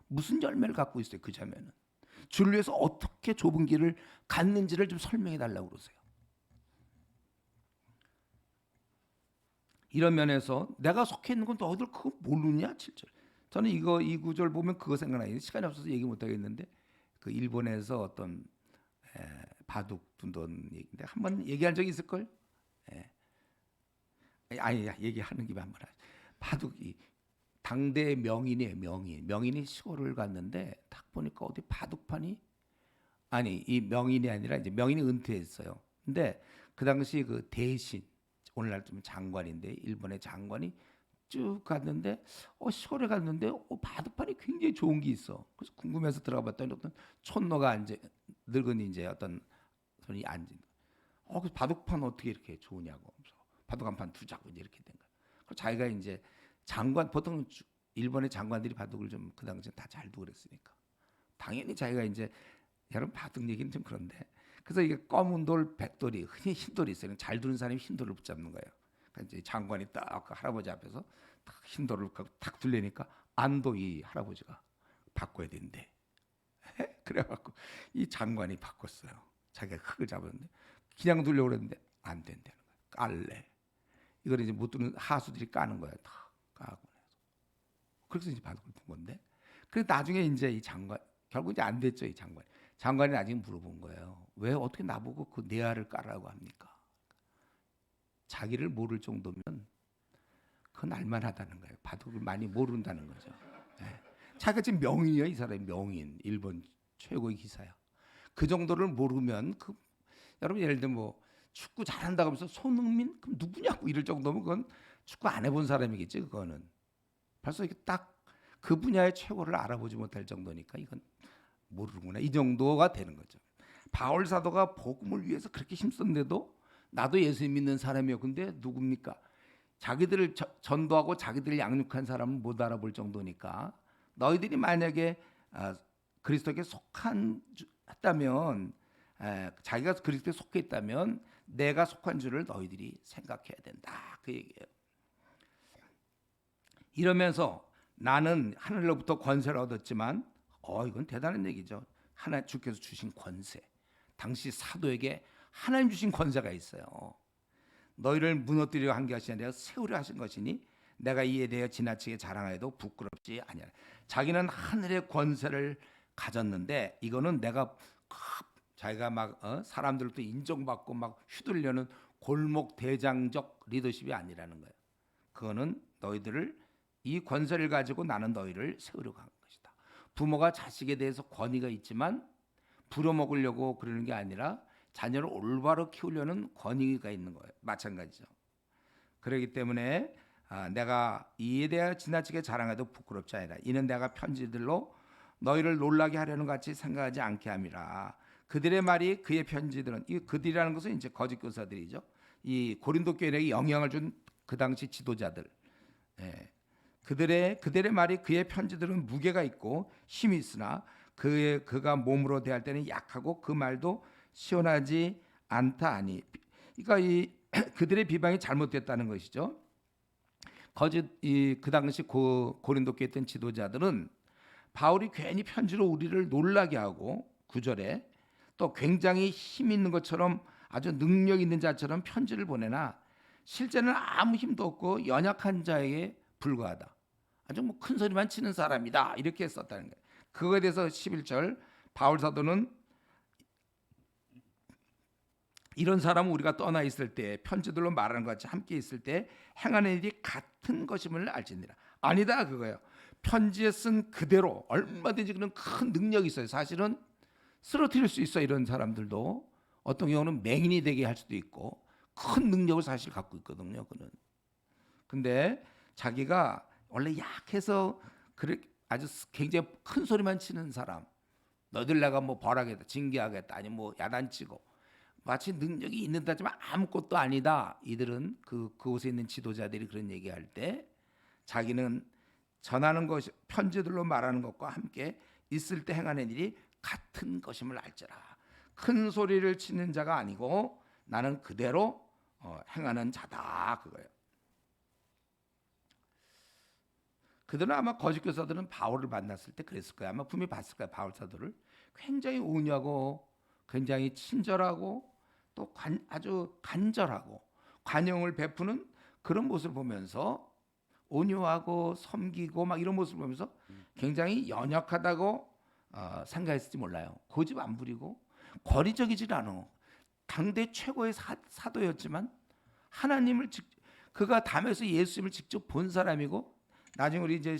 S1: 무슨 열매를 갖고 있어요 그 자매는 주를 위해서 어떻게 좁은 길을 갔는지를 좀 설명해 달라고 그러세요. 이런 면에서 내가 속해 있는 건 너희들 그거 모르냐 7절 저는 이 구절 보면 그거 생각나요. 시간이 없어서 얘기 못 하겠는데 그 일본에서 어떤 바둑 둔던 얘기인데 한번 얘기한 적이 있을 걸. 아니 얘기하는 김에 한번 하죠. 바둑이 당대 명인이에요. 명인이 시골을 갔는데 딱 보니까 어디 바둑판이 아니 이 명인이 아니라 이제 명인이 은퇴했어요. 근데 그 당시 그 대신 오늘날 좀 장관인데 일본의 장관이 쭉 갔는데 시골에 갔는데 바둑판이 굉장히 좋은 게 있어. 그래서 궁금해서 들어가 봤더니 어떤 촌노가 앉아 늙은이 이제 어떤 분이 앉은. 그래서 바둑판 어떻게 이렇게 좋으냐고. 바둑 한 판 두자고 이제 이렇게 된 거야. 그리고 자기가 이제 장관 보통 일본의 장관들이 바둑을 좀 그 당시에 다 잘 두고 그랬으니까 당연히 자기가 이제 여러분 바둑 얘기는 좀 그런데 그래서 이게 검은 돌, 백돌이 흔히 흰돌이 있어요. 잘 두는 사람이 흰돌을 붙잡는 거예요. 그러니까 이제 장관이 딱 그 할아버지 앞에서 딱 흰돌을 탁 둘리니까 안도 이 할아버지가 바꿔야 된대. 그래갖고 이 장관이 바꿨어요. 자기가 흙을 잡았는데 그냥 두려고 그랬는데 안 된다는 거야. 깔래. 이걸 이제 못 두는 하수들이 까는 거야. 다 까고 나서. 그래서 이제 바둑을 둔 건데. 그래서 나중에 이제 이 장관 결국 이제 안 됐죠, 이 장관. 장관이 나중에 물어본 거예요. 왜 어떻게 나보고 그 내화를 까라고 합니까? 자기를 모를 정도면 그건 알만하다는 거예요. 바둑을 많이 모른다는 거죠. 네. 자기가 지금 명인이야, 이 사람이 명인, 일본 최고의 기사야. 그 정도를 모르면 여러분 예를 들면 뭐 축구 잘한다고 하면서 손흥민 그럼 누구냐고 이럴 정도면 그건 축구 안 해본 사람이겠지. 그거는 벌써 이게 딱 그 분야의 최고를 알아보지 못할 정도니까 이건 모르는구나 이 정도가 되는 거죠. 바울 사도가 복음을 위해서 그렇게 힘썼는데도 나도 예수 믿는 사람이요. 근데 누굽니까? 자기들을 전도하고 자기들을 양육한 사람은 못 알아볼 정도니까 너희들이 만약에 그리스도에게 속한다면 자기가 그리스도에 속해 있다면 내가 속한 줄을 너희들이 생각해야 된다. 그 얘기예요. 이러면서 나는 하늘로부터 권세를 얻었지만 이건 대단한 얘기죠. 하나님 주께서 주신 권세. 당시 사도에게 하나님 주신 권세가 있어요. 너희를 무너뜨리려 한 것이 아니라 세우려 하신 것이니 내가 이에 대해 지나치게 자랑하여도 부끄럽지 아니하라. 자기는 하늘의 권세를 가졌는데 이거는 내가 자기가 막 사람들로부터 인정받고 막 휘둘려는 골목 대장적 리더십이 아니라는 거예요. 그거는 너희들을 이 권세를 가지고 나는 너희를 세우려고 한 것이다. 부모가 자식에 대해서 권위가 있지만 부려먹으려고 그러는 게 아니라 자녀를 올바로 키우려는 권위가 있는 거예요. 마찬가지죠. 그렇기 때문에 내가 이에 대하여 지나치게 자랑해도 부끄럽지 아니라 이는 내가 편지들로 너희를 놀라게 하려는 같이 생각하지 않게 함이라. 그들의 말이 그의 편지들은 이 그들이라는 것은 이제 거짓 교사들이죠. 이 고린도 교회에 영향을 준 그 당시 지도자들. 그들의 말이 그의 편지들은 무게가 있고 힘이 있으나 그가 몸으로 대할 때는 약하고 그 말도 시원하지 않다 하니. 그러니까 이 그들의 비방이 잘못됐다는 것이죠. 그 당시 고린도 교회 있던 지도자들은 바울이 괜히 편지로 우리를 놀라게 하고 9절에 또 굉장히 힘 있는 것처럼 아주 능력 있는 자처럼 편지를 보내나 실제는 아무 힘도 없고 연약한 자에게 불과하다. 아주 뭐 큰 소리만 치는 사람이다. 이렇게 썼다는 거예요. 그거에 대해서 11절 바울 사도는 이런 사람은 우리가 떠나 있을 때 편지들로 말하는 것 같이 함께 있을 때 행하는 일이 같은 것임을 알지니라. 아니다 그거예요. 편지에 쓴 그대로 얼마든지 그런 큰 능력이 있어요. 사실은 쓰러뜨릴 수 있어. 이런 사람들도 어떤 경우는 맹인이 되게 할 수도 있고 큰 능력을 사실 갖고 있거든요. 그는. 근데 자기가 원래 약해서 아주 굉장히 큰 소리만 치는 사람, 너희들 내가 뭐 벌하겠다, 징계하겠다, 아니 뭐 야단치고 마치 능력이 있는다지만 아무것도 아니다. 이들은 그곳에 있는 지도자들이 그런 얘기할 때 자기는 전하는 것이 편지들로 말하는 것과 함께 있을 때 행하는 일이 같은 것임을 알지라. 큰 소리를 치는 자가 아니고 나는 그대로 행하는 자다 그거예요. 그들은 아마 거짓 교사들은 바울을 만났을 때 그랬을 거예요. 아마 분명히 봤을 거예요. 바울 사도를 굉장히 온유하고 굉장히 친절하고 또 아주 간절하고 관용을 베푸는 그런 모습을 보면서 온유하고 섬기고 막 이런 모습을 보면서 굉장히 연약하다고 생각했을지 몰라요. 고집 안 부리고 권위적이질 않아. 당대 최고의 사도였지만 하나님을 그가 담에서 예수님을 직접 본 사람이고 나중에 우리 이제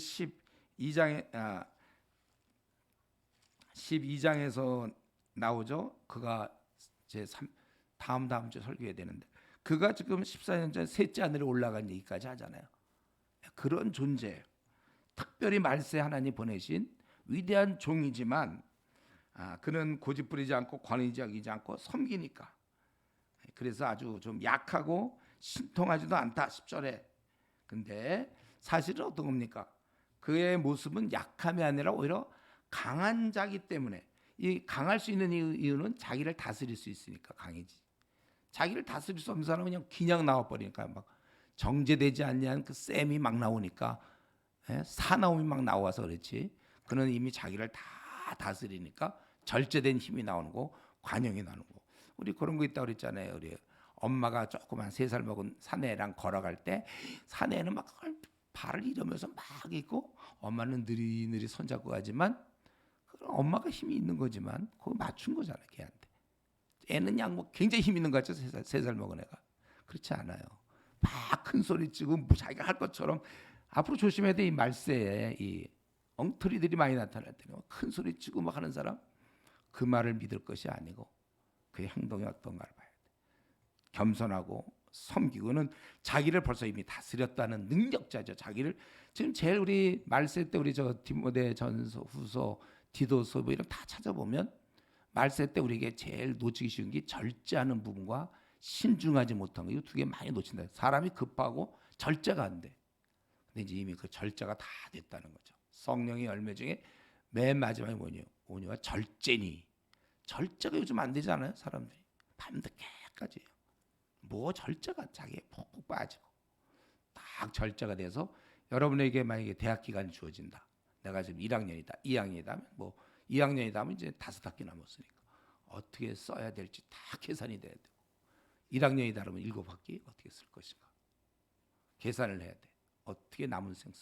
S1: 12장에서 나오죠. 그가 제 다음 주 설교해야 되는데 그가 지금 14년 전 셋째 하늘에 올라간 얘기까지 하잖아요. 그런 존재, 특별히 말세 하나님 보내신 위대한 종이지만 그는 고집 부리지 않고 권위적이지 않고 섬기니까 그래서 아주 좀 약하고 신통하지도 않다 10절에. 근데 사실은 어떤 겁니까? 그의 모습은 약함이 아니라 오히려 강한 자기 때문에 이 강할 수 있는 이유는 자기를 다스릴 수 있으니까 강해지. 자기를 다스릴 수 없는 사람은 그냥 나와버리니까 막 정제되지 않는 그 셈이 막 나오니까 사나움이 막 나와서 그렇지. 그는 이미 자기를 다 다스리니까 절제된 힘이 나오는 거 관용이 나오는 거. 우리 그런 거 있다고 그랬잖아요. 우리 엄마가 조그만 3살 먹은 사내랑 걸어갈 때 사내는 막 발을 이러면서 막 있고 엄마는 느리느리 손잡고 가지만 엄마가 힘이 있는 거지만 그거 맞춘 거잖아요. 걔한테. 애는 뭐 굉장히 힘 있는 거 같죠. 3살 먹은 애가. 그렇지 않아요. 막 큰 소리 치고 자기가 할 것처럼. 앞으로 조심해야 돼. 이 말세에 이 엉터리들이 많이 나타날 때는 큰 소리 치고 막 하는 사람, 그 말을 믿을 것이 아니고 그의 행동이 어떤가를 봐야 돼. 겸손하고 섬기고는 자기를 벌써 이미 다스렸다는 능력자죠. 자기를 지금 제일 우리 말세 때 우리 저 디모데 전서, 후서, 디도서 뭐 이런 다 찾아보면 말세 때 우리에게 제일 놓치기 쉬운 게 절제하는 부분과 신중하지 못한 거. 이 두 개 많이 놓친다. 사람이 급하고 절제가 안 돼. 근데 이제 이미 그 절제가 다 됐다는 거죠. 성령의 열매 중에 맨 마지막에 뭐냐? 절제니. 절제가 요즘 안 되잖아요, 사람들이. 밤늦게까지. 뭐 절제가 자기에 푹푹 빠지고 딱 절제가 돼서 여러분에게 만약에 대학 기간이 주어진다. 내가 지금 1학년이다, 2학년이다, 뭐 2학년이다 하면 이제 5학기 남았으니까 어떻게 써야 될지 다 계산이 돼야 되고 1학년이다 그러면 7학기 어떻게 쓸 것인가 계산을 해야 돼. 어떻게 남은 생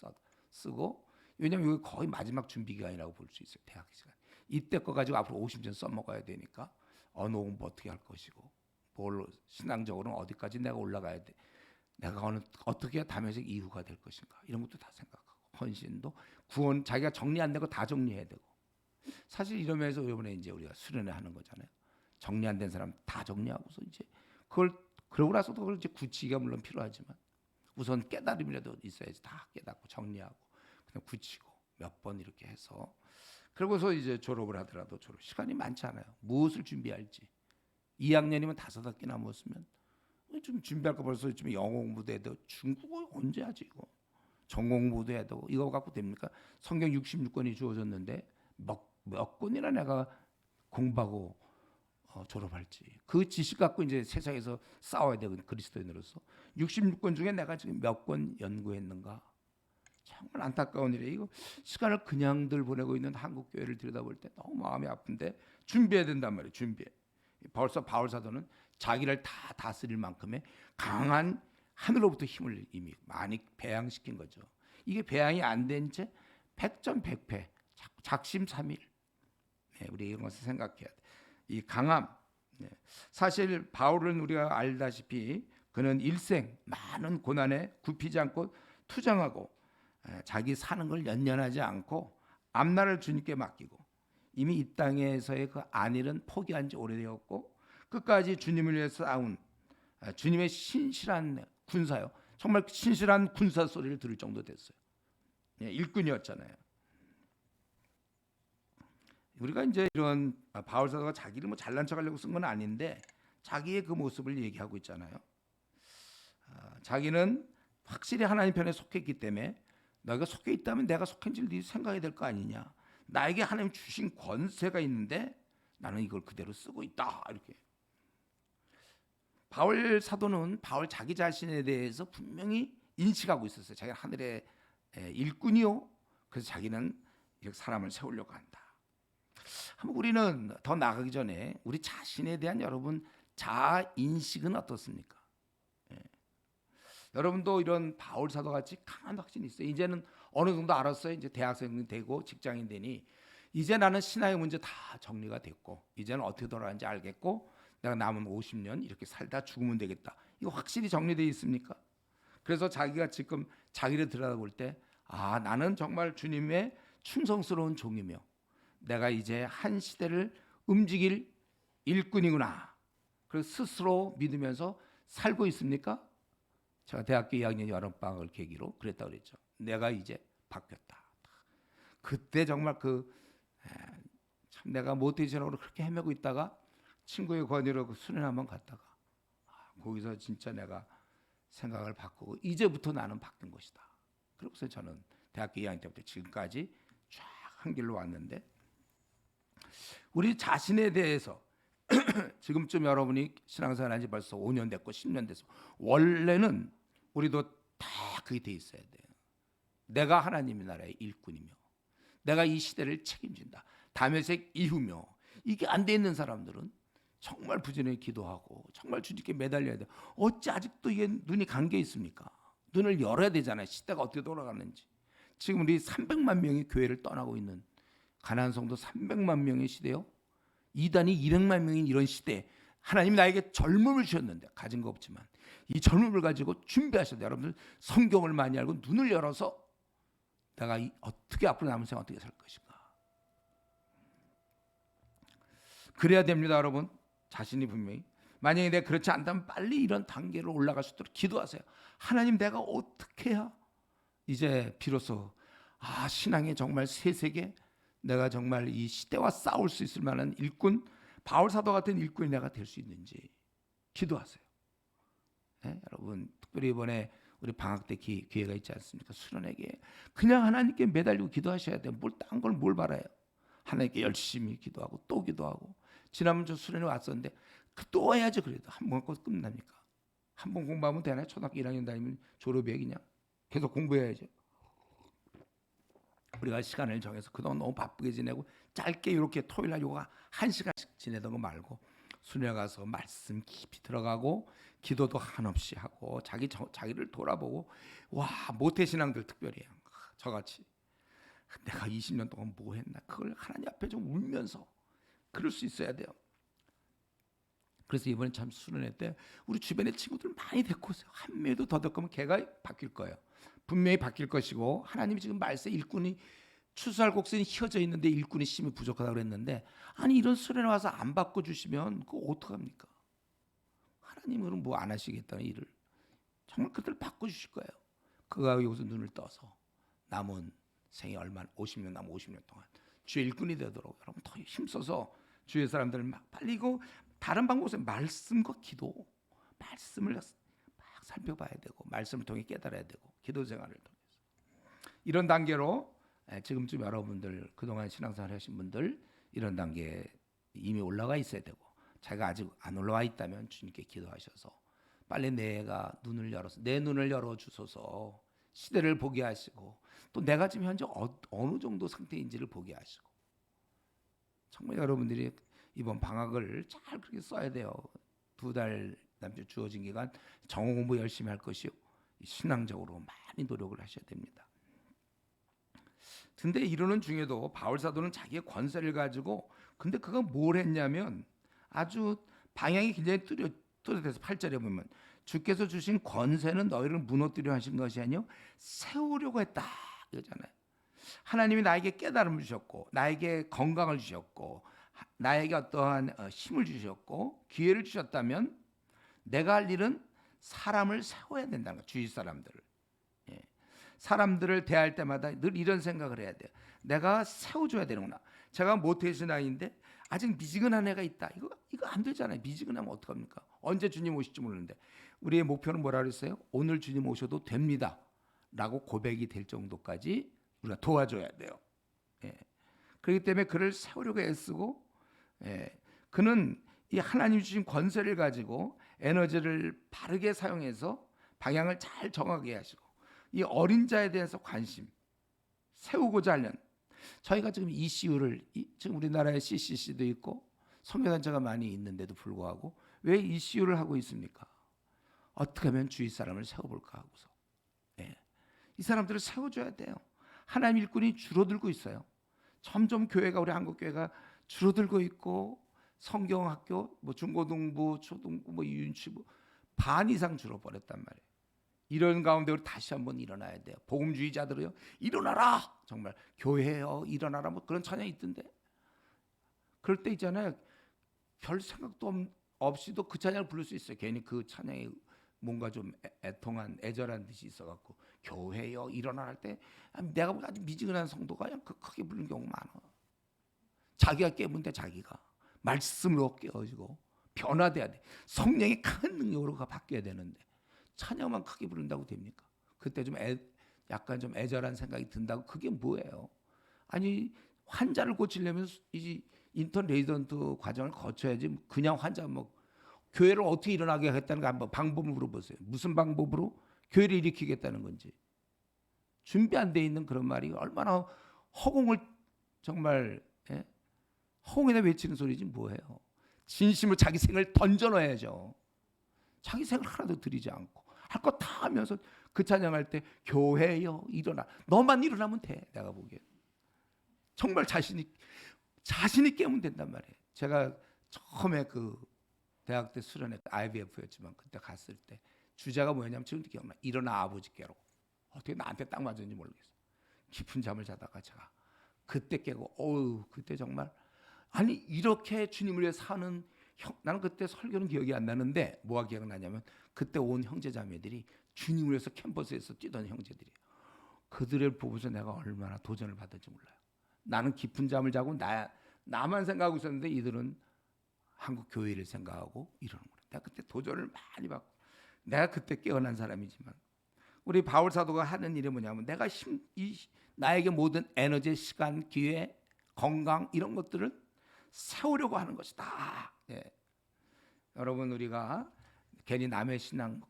S1: 쓰고 왜냐면 이거 거의 마지막 준비 기간이라고 볼 수 있어요. 대학 시간. 이때 거 가지고 앞으로 50년 써먹어야 되니까 언어 공부 어떻게 할 것이고 뭘 신앙적으로는 어디까지 내가 올라가야 돼. 내가 어떻게 담에색 이후가 될 것인가 이런 것도 다 생각하고 헌신도 구원 자기가 정리 안 되고 다 정리해야 되고 사실 이러면서 이번에 이제 우리가 수련회 하는 거잖아요. 정리 안 된 사람 다 정리하고서 이제 그걸 그러고 나서도 그걸 이제 굳히기가 물론 필요하지만 우선 깨달음이라도 있어야지. 다 깨닫고 정리하고 그냥 굳히고 몇 번 이렇게 해서 그러고서 이제 졸업을 하더라도 졸업 시간이 많지 않아요. 무엇을 준비할지 2학년이면 5학기 남았으면 좀 준비할 거 벌써 좀 영어 공부도 해도 중국어 언제 하지 이거 전공 공부도 해도 이거 갖고 됩니까? 성경 66권이 주어졌는데 몇 권이나 내가 공부하고 졸업할지 그 지식 갖고 이제 세상에서 싸워야 되거든. 그리스도인으로서 66권 중에 내가 지금 몇 권 연구했는가 정말 안타까운 일이에요. 이거 시간을 그냥들 보내고 있는 한국 교회를 들여다볼 때 너무 마음이 아픈데 준비해야 된단 말이에요. 준비해. 벌써 바울 사도는 자기를 다 다스릴 만큼의 강한 하늘로부터 힘을 이미 많이 배양시킨 거죠. 이게 배양이 안 된 채 백전백패 작심삼일. 네, 우리 이런 것을 생각해야 돼. 이 강함. 네. 사실 바울은 우리가 알다시피 그는 일생 많은 고난에 굽히지 않고 투정하고 자기 사는 걸 연연하지 않고 앞날을 주님께 맡기고 이미 이 땅에서의 그 안일은 포기한 지 오래되었고 끝까지 주님을 위해서 싸운 주님의 신실한 군사요. 정말 신실한 군사 소리를 들을 정도 됐어요. 일꾼이었잖아요. 우리가 이제 이런 바울 사도가 자기를 뭐 잘난 척하려고 쓴 건 아닌데 자기의 그 모습을 얘기하고 있잖아요. 자기는 확실히 하나님 편에 속했기 때문에 너희가 속해 있다면 내가 속한지를 네 생각해야 될 거 아니냐. 나에게 하나님 주신 권세가 있는데 나는 이걸 그대로 쓰고 있다. 이렇게. 바울 사도는 바울 자기 자신에 대해서 분명히 인식하고 있었어요. 자기가 하늘의 일꾼이요. 그래서 자기는 이렇게 사람을 세우려고 한다. 한번 우리는 더 나가기 전에 우리 자신에 대한 여러분 자아 인식은 어떻습니까? 여러분도 이런 바울 사도 같이 강한 확신이 있어요. 이제는 어느 정도 알았어요. 이제 대학생이 되고 직장인 되니 이제 나는 신앙의 문제 다 정리가 됐고 이제는 어떻게 돌아가는지 알겠고 내가 남은 50년 이렇게 살다 죽으면 되겠다. 이거 확실히 정리되어 있습니까? 그래서 자기가 지금 자기를 들여다볼 때 나는 정말 주님의 충성스러운 종이며 내가 이제 한 시대를 움직일 일꾼이구나. 그래서 스스로 믿으면서 살고 있습니까? 제가 대학교 2학년 여름방학을 계기로 그랬다고 그랬죠. 내가 이제 바뀌었다. 그때 정말 참 내가 모티베이션으로 그렇게 헤매고 있다가 친구의 권유로 그 수련 한번 갔다가 거기서 진짜 내가 생각을 바꾸고 이제부터 나는 바뀐 것이다. 그러고서 저는 대학교 2학년 때부터 지금까지 쫙 한 길로 왔는데 우리 자신에 대해서 지금쯤 여러분이 신앙생활 한지 벌써 5년 됐고 10년 됐어. 원래는 우리도 다 그게 돼 있어야 돼요. 내가 하나님의 나라의 일꾼이며 내가 이 시대를 책임진다. 다메섹 이후며 이게 안 돼 있는 사람들은 정말 부지런히 기도하고 정말 주님께 매달려야 돼요. 어찌 아직도 이게 눈이 감겨 있습니까? 눈을 열어야 되잖아요. 시대가 어떻게 돌아가는지. 지금 우리 300만 명이 교회를 떠나고 있는 가나안 성도 300만 명의 시대요. 이단이 200만 명인 이런 시대에 하나님이 나에게 젊음을 주셨는데, 가진 거 없지만 이 젊음을 가지고 준비하셔야 돼요. 여러분들 성경을 많이 알고 눈을 열어서 내가 어떻게 앞으로 남은 생활 어떻게 살 것인가. 그래야 됩니다, 여러분. 자신이 분명히. 만약에 내가 그렇지 않다면 빨리 이런 단계로 올라갈 수 있도록 기도하세요. 하나님, 내가 어떻게 해야 이제 비로소 신앙의 정말 새 세계, 내가 정말 이 시대와 싸울 수 있을 만한 일꾼, 바울 사도 같은 일꾼이 내가 될 수 있는지 기도하세요. 네? 여러분, 특별히 이번에 우리 방학 때 기회가 있지 않습니까? 수련회에 그냥 하나님께 매달리고 기도하셔야 돼요. 딴 걸 뭘 바라요? 하나님께 열심히 기도하고 또 기도하고. 지난번 저 수련회 왔었는데 또 해야죠. 그래도 한 번 하고 끝납니까? 한 번 공부하면 되나요? 초등학교 1학년 다니면 졸업이에요. 그냥 계속 공부해야죠. 우리가 시간을 정해서 그동안 너무 바쁘게 지내고 짧게 이렇게 토요일날 요가 1시간씩 지내던 거 말고 수련회 가서 말씀 깊이 들어가고 기도도 한없이 하고 자기를 돌아보고, 모태신앙들 특별히 저같이 내가 20년 동안 뭐 했나, 그걸 하나님 앞에 좀 울면서 그럴 수 있어야 돼요. 그래서 이번에 참 수련회 때 우리 주변에 친구들 많이 데리고 오세요. 한 명도 더 데리고 오면 걔가 바뀔 거예요. 분명히 바뀔 것이고, 하나님이 지금 말세 일꾼이 추수할 곡선이 휘어져 있는데 일꾼이 심히 부족하다고 그랬는데, 아니 이런 수련회 와서 안 바꿔주시면 그거 어떡합니까? 하나님은 뭐 안 하시겠다는 일을 정말 그들 바꿔주실 거예요. 그가 여기서 눈을 떠서 남은 생이 얼마 50년 남은 50년 동안 주의 일꾼이 되도록 여러분 더 힘써서 주의 사람들을 막 빨리고, 다른 방법은 말씀과 기도, 말씀을 막 살펴봐야 되고 말씀을 통해 깨달아야 되고 기도 생활을 통해서 이런 단계로 지금쯤 여러분들 그동안 신앙생활 하신 분들 이런 단계에 이미 올라가 있어야 되고, 자기가 아직 안 올라와 있다면 주님께 기도하셔서 빨리 내가 눈을 열어서 내 눈을 열어주소서, 시대를 보게 하시고 또 내가 지금 현재 어느 정도 상태인지를 보게 하시고, 정말 여러분들이 이번 방학을 잘 그렇게 써야 돼요. 2달 남짓 주어진 기간 정오 공부 열심히 할 것이요, 신앙적으로 많이 노력을 하셔야 됩니다. 근데 이러는 중에도 바울 사도는 자기의 권세를 가지고, 근데 그가 뭘 했냐면 아주 방향이 굉장히 뚜렷해서 8절에 보면 주께서 주신 권세는 너희를 무너뜨려 하신 것이 아니요 세우려고 했다 이거잖아요. 하나님이 나에게 깨달음을 주셨고 나에게 건강을 주셨고 나에게 어떠한 힘을 주셨고 기회를 주셨다면 내가 할 일은 사람을 세워야 된다는 거예요. 주위 사람들을. 사람들을 대할 때마다 늘 이런 생각을 해야 돼요. 내가 세워줘야 되는구나. 제가 모태신앙인데 아직 미지근한 애가 있다. 이거 안 되잖아요. 미지근하면 어떡합니까? 언제 주님 오실지 모르는데 우리의 목표는 뭐라 그랬어요? 오늘 주님 오셔도 됩니다 라고 고백이 될 정도까지 우리가 도와줘야 돼요. 그렇기 때문에 그를 세우려고 애쓰고, 그는 이 하나님 주신 권세를 가지고 에너지를 바르게 사용해서 방향을 잘 정하게 하시고, 이 어린 자에 대해서 관심 세우고자 하는, 저희가 지금 ECU를 지금 우리나라에 CCC도 있고 선교단체가 많이 있는데도 불구하고 왜 ECU를 하고 있습니까? 어떻게 하면 주위 사람을 세워볼까 하고서. 이 사람들을 세워줘야 돼요. 하나님 일꾼이 줄어들고 있어요. 점점 교회가, 우리 한국 교회가 줄어들고 있고 성경학교, 중고등부, 초등부, 유치부 반 이상 줄어버렸단 말이에요. 이런 가운데 우리 다시 한번 일어나야 돼요. 복음주의자들이요, 일어나라. 정말 교회요, 일어나라. 그런 찬양이 있던데. 그럴 때 있잖아요. 별 생각도 없이도 그 찬양을 부를 수 있어요. 괜히 그 찬양에 뭔가 좀 애통한 애절한 뜻이 있어갖고 교회요 일어나라 할 때 내가 보기엔 아주 미지근한 성도가 그냥 크게 부르는 경우가 많아. 자기가 깨문 데 자기가 말씀으로 깨어지고 변화돼야 돼. 성령의 큰 능력으로 바뀌어야 되는데 찬양만 크게 부른다고 됩니까? 그때 좀 약간 좀 애절한 생각이 든다고 그게 뭐예요? 아니 환자를 고치려면 이 인턴 레지던트 과정을 거쳐야지 그냥 환자 교회를 어떻게 일어나게 하겠다는 거 한번 방법을 물어보세요. 무슨 방법으로 교회를 일으키겠다는 건지. 준비 안 돼 있는 그런 말이 얼마나 허공을 정말 허공에다 외치는 소리지 뭐예요. 진심으로 자기 생을 던져놔야죠. 자기 생을 하나도 드리지 않고 할 거 다 하면서 그 찬양할 때 교회여 일어나, 너만 일어나면 돼. 내가 보기엔 정말 자신 있게 하면 된단 말이에요. 제가 처음에 그 대학 때 수련회 IBF였지만 그때 갔을 때 주제가 뭐였냐면 지금도 기억나. 일어나 아버지께로. 어떻게 나한테 딱 맞았는지 모르겠어. 깊은 잠을 자다가 제가 그때 깨고 그때 정말 아니 이렇게 주님을 위해 사는 나는 그때 설교는 기억이 안 나는데 뭐가 기억나냐면 그때 온 형제자매들이 주님을 위해서 캠퍼스에서 뛰던 형제들이에요. 그들을 보고서 내가 얼마나 도전을 받을지 몰라요. 나는 깊은 잠을 자고 나만 생각하고 있었는데 이들은 한국 교회를 생각하고 이러는 거예요. 내가 그때 도전을 많이 받고 내가 그때 깨어난 사람이지만 우리 바울 사도가 하는 일이 뭐냐면 내가 나에게 모든 에너지, 시간, 기회, 건강 이런 것들을 세우려고 하는 것이다. 예. 여러분 우리가 괜히 남의 신앙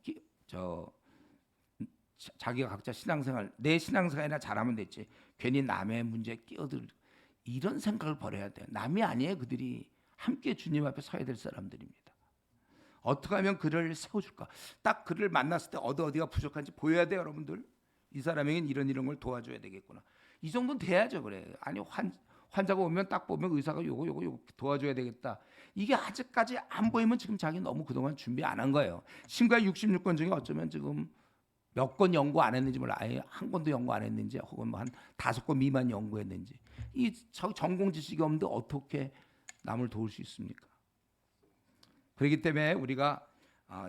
S1: 자기가 각자 신앙생활 내 신앙생활이나 잘하면 됐지 괜히 남의 문제에 끼어들 이런 생각을 버려야 돼요. 남이 아니에요. 그들이 함께 주님 앞에 서야 될 사람들입니다. 어떻게 하면 그를 세워줄까? 딱 그를 만났을 때 어디가 부족한지 보여야 돼요. 여러분들 이 사람에겐 이런 걸 도와줘야 되겠구나. 이 정도는 돼야죠. 그래. 아니 환자가 오면 딱 보면 의사가 요거 도와줘야 되겠다. 이게 아직까지 안 보이면 지금 자기 너무 그동안 준비 안 한 거예요. 신과 66권 중에 어쩌면 지금 몇 권 연구 안 했는지 몰라. 아예 한 권도 연구 안 했는지 혹은 뭐 한 5권 미만 연구했는지 이 전공 지식이 없는데 어떻게 남을 도울 수 있습니까? 그렇기 때문에 우리가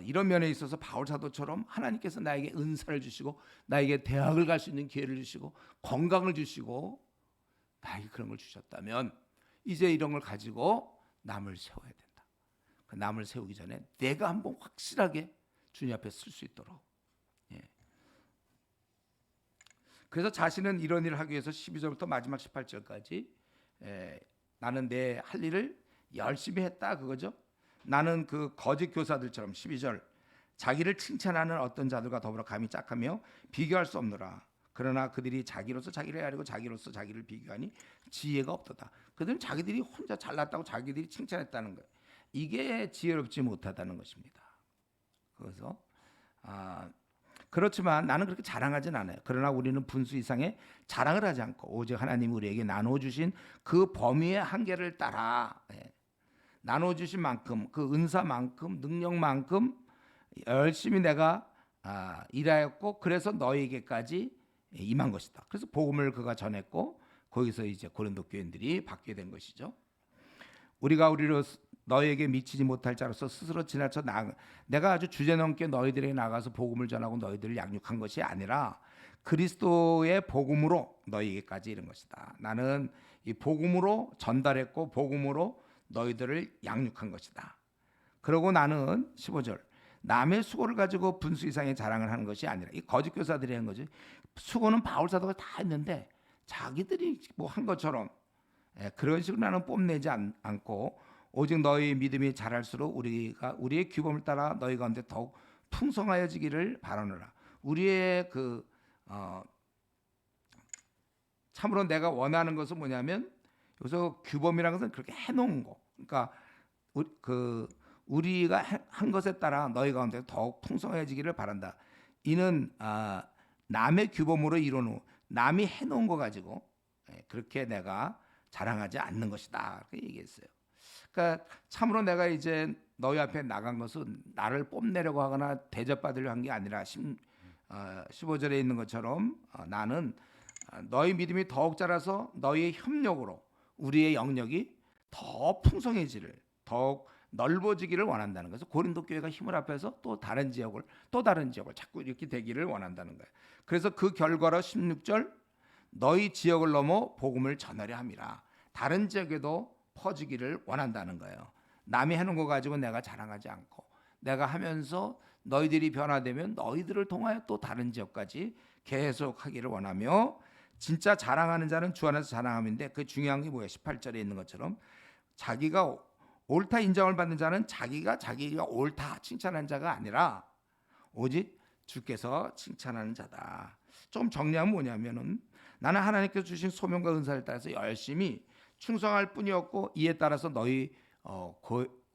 S1: 이런 면에 있어서 바울 사도처럼 하나님께서 나에게 은사를 주시고 나에게 대학을 갈 수 있는 기회를 주시고 건강을 주시고 나에게 그런 걸 주셨다면 이제 이런 걸 가지고 남을 세워야 된다. 그 남을 세우기 전에 내가 한번 확실하게 주님 앞에 쓸 수 있도록. 예. 그래서 자신은 이런 일을 하기 위해서 12절부터 마지막 18절까지 나는 내 할 일을 열심히 했다 그거죠. 나는 그 거짓 교사들처럼 12절 자기를 칭찬하는 어떤 자들과 더불어 감히 짝하며 비교할 수 없노라. 그러나 그들이 자기로서 자기를 헤아리고 자기로서 자기를 비교하니 지혜가 없도다. 그들은 자기들이 혼자 잘났다고 자기들이 칭찬했다는 거예요. 이게 지혜롭지 못하다는 것입니다. 그래서 그렇지만 나는 그렇게 자랑하진 않아요. 그러나 우리는 분수 이상의 자랑을 하지 않고 오직 하나님이 우리에게 나눠주신 그 범위의 한계를 따라 나눠주신 만큼 그 은사만큼 능력만큼 열심히 내가 일하였고 그래서 너에게까지 임한 것이다. 그래서 복음을 그가 전했고 거기서 이제 고린도 교인들이 받게 된 것이죠. 우리가 우리로 너에게 미치지 못할 자로서 스스로 지나쳐 내가 아주 주제넘게 너희들에게 나가서 복음을 전하고 너희들을 양육한 것이 아니라 그리스도의 복음으로 너희에게까지 이른 것이다. 나는 이 복음으로 전달했고 복음으로 너희들을 양육한 것이다. 그러고 나는 15절 남의 수고를 가지고 분수 이상의 자랑을 하는 것이 아니라 이 거짓 교사들이 한 거지. 수고는 바울 사도가 다 했는데 자기들이 뭐 한 것처럼 그런 식으로 나는 뽐내지 않고 오직 너희 믿음이 자랄수록 우리의 규범을 따라 너희 가운데 더욱 풍성하여지기를 바라노라. 우리의 참으로 내가 원하는 것은 뭐냐면 여기서 규범이라는 것은 그렇게 해놓은 거. 그러니까 우리가 한 것에 따라 너희 가운데 더욱 풍성해지기를 바란다. 이는 남의 규범으로 이루는 남이 해놓은 거 가지고 그렇게 내가 자랑하지 않는 것이다. 그렇게 얘기했어요. 그러니까 참으로 내가 이제 너희 앞에 나간 것은 나를 뽐내려고 하거나 대접받으려 한 게 아니라 15절에 있는 것처럼 나는 너희 믿음이 더욱 자라서 너희의 협력으로 우리의 영역이 더 풍성해지를 더욱 넓어지기를 원한다는 거죠. 고린도 교회가 힘을 합해서 또 다른 지역을 자꾸 이렇게 되기를 원한다는 거예요. 그래서 그 결과로 16절 너희 지역을 넘어 복음을 전하려 함이라. 다른 지역에도 퍼지기를 원한다는 거예요. 남이 해놓은 거 가지고 내가 자랑하지 않고 내가 하면서 너희들이 변화되면 너희들을 통하여 또 다른 지역까지 계속하기를 원하며 진짜 자랑하는 자는 주 안에서 자랑함인데 그 중요한 게 뭐예요? 18절에 있는 것처럼 자기가 옳다 인정을 받는 자는 자기가 옳다 칭찬하는 자가 아니라 오직 주께서 칭찬하는 자다. 좀 정리하면 뭐냐면은 나는 하나님께서 주신 소명과 은사를 따라서 열심히 충성할 뿐이었고 이에 따라서 너희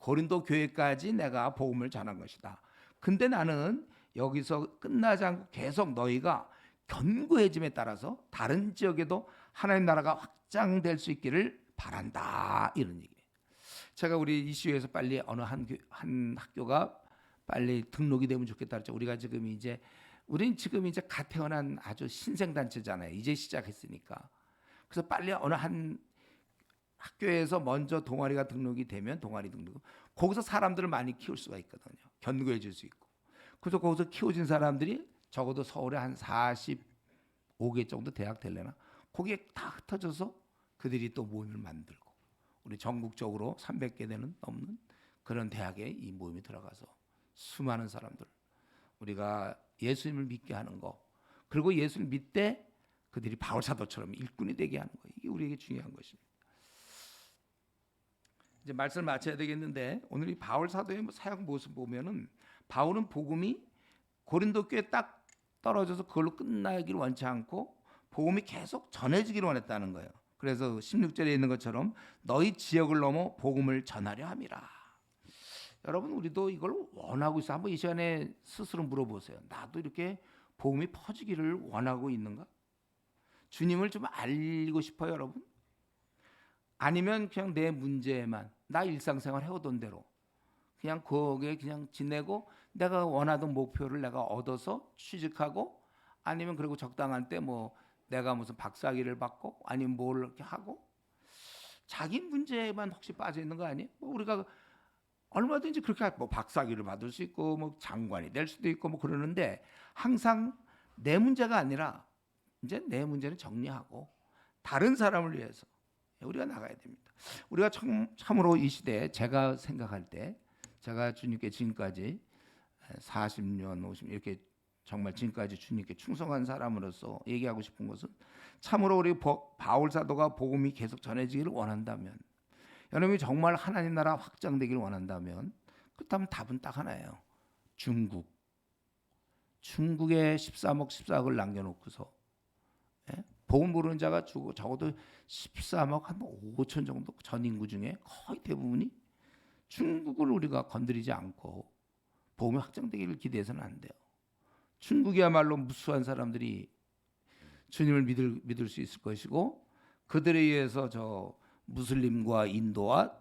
S1: 고린도 교회까지 내가 복음을 전한 것이다. 근데 나는 여기서 끝나지 않고 계속 너희가 견고해짐에 따라서 다른 지역에도 하나님 나라가 확장될 수 있기를 바란다. 이런 얘기예요. 제가 우리 이슈에서 빨리 어느 한 학교가 빨리 등록이 되면 좋겠다 그랬죠. 우리는 지금 이제 갓 태어난 아주 신생 단체잖아요. 이제 시작했으니까. 그래서 빨리 어느 한 학교에서 먼저 동아리가 등록이 되면 동아리 등록, 거기서 사람들을 많이 키울 수가 있거든요. 견고해질 수 있고. 그래서 거기서 키워진 사람들이 적어도 서울에 한 45개 정도 대학 될래나, 거기에 다 흩어져서 그들이 또 모임을 만들고, 우리 전국적으로 300개 되는 넘는 그런 대학에 이 모임이 들어가서 수많은 사람들, 우리가 예수님을 믿게 하는 거, 그리고 예수를 믿되 그들이 바울 사도처럼 일꾼이 되게 하는 거, 이게 우리에게 중요한 것입니다. 이제 말씀을 마쳐야 되겠는데, 오늘 이 바울 사도의 사역 모습 보면은, 바울은 복음이 고린도 교회에 딱 떨어져서 그걸로 끝나기를 원치 않고 복음이 계속 전해지기를 원했다는 거예요. 그래서 16절에 있는 것처럼 너희 지역을 넘어 복음을 전하려 함이라. 여러분, 우리도 이걸 원하고 있어. 한번 이 시간에 스스로 물어보세요. 나도 이렇게 복음이 퍼지기를 원하고 있는가? 주님을 좀 알리고 싶어요, 여러분? 아니면 그냥 내 문제만, 나 일상생활 해오던 대로 그냥 거기에 그냥 지내고 내가 원하던 목표를 내가 얻어서 취직하고, 아니면 그리고 적당한 때 뭐 내가 무슨 박사학위를 받고 아니면 뭘 이렇게 하고 자기 문제만 혹시 빠져 있는 거 아니에요? 뭐 우리가 얼마든지 그렇게 뭐 박사학위를 받을 수 있고 뭐 장관이 될 수도 있고 뭐 그러는데, 항상 내 문제가 아니라 이제 내 문제는 정리하고 다른 사람을 위해서 우리가 나가야 됩니다. 우리가 참으로 이 시대에 제가 생각할 때, 제가 주님께 지금까지 40년, 50년 이렇게 정말 지금까지 주님께 충성한 사람으로서 얘기하고 싶은 것은, 참으로 우리 바울 사도가 복음이 계속 전해지기를 원한다면, 여러분이 정말 하나님 나라 확장되기를 원한다면, 그렇다면 답은 딱 하나예요. 중국에 13억 14억을 남겨놓고서 복음 모르는 자가 죽고 적어도 13억 한 5천 정도 전 인구 중에 거의 대부분이 중국을 우리가 건드리지 않고 복음이 확장되기를 기대해서는 안 돼요. 중국이야말로 무수한 사람들이 주님을 믿을 수 있을 것이고, 그들에 의해서 저 무슬림과 인도와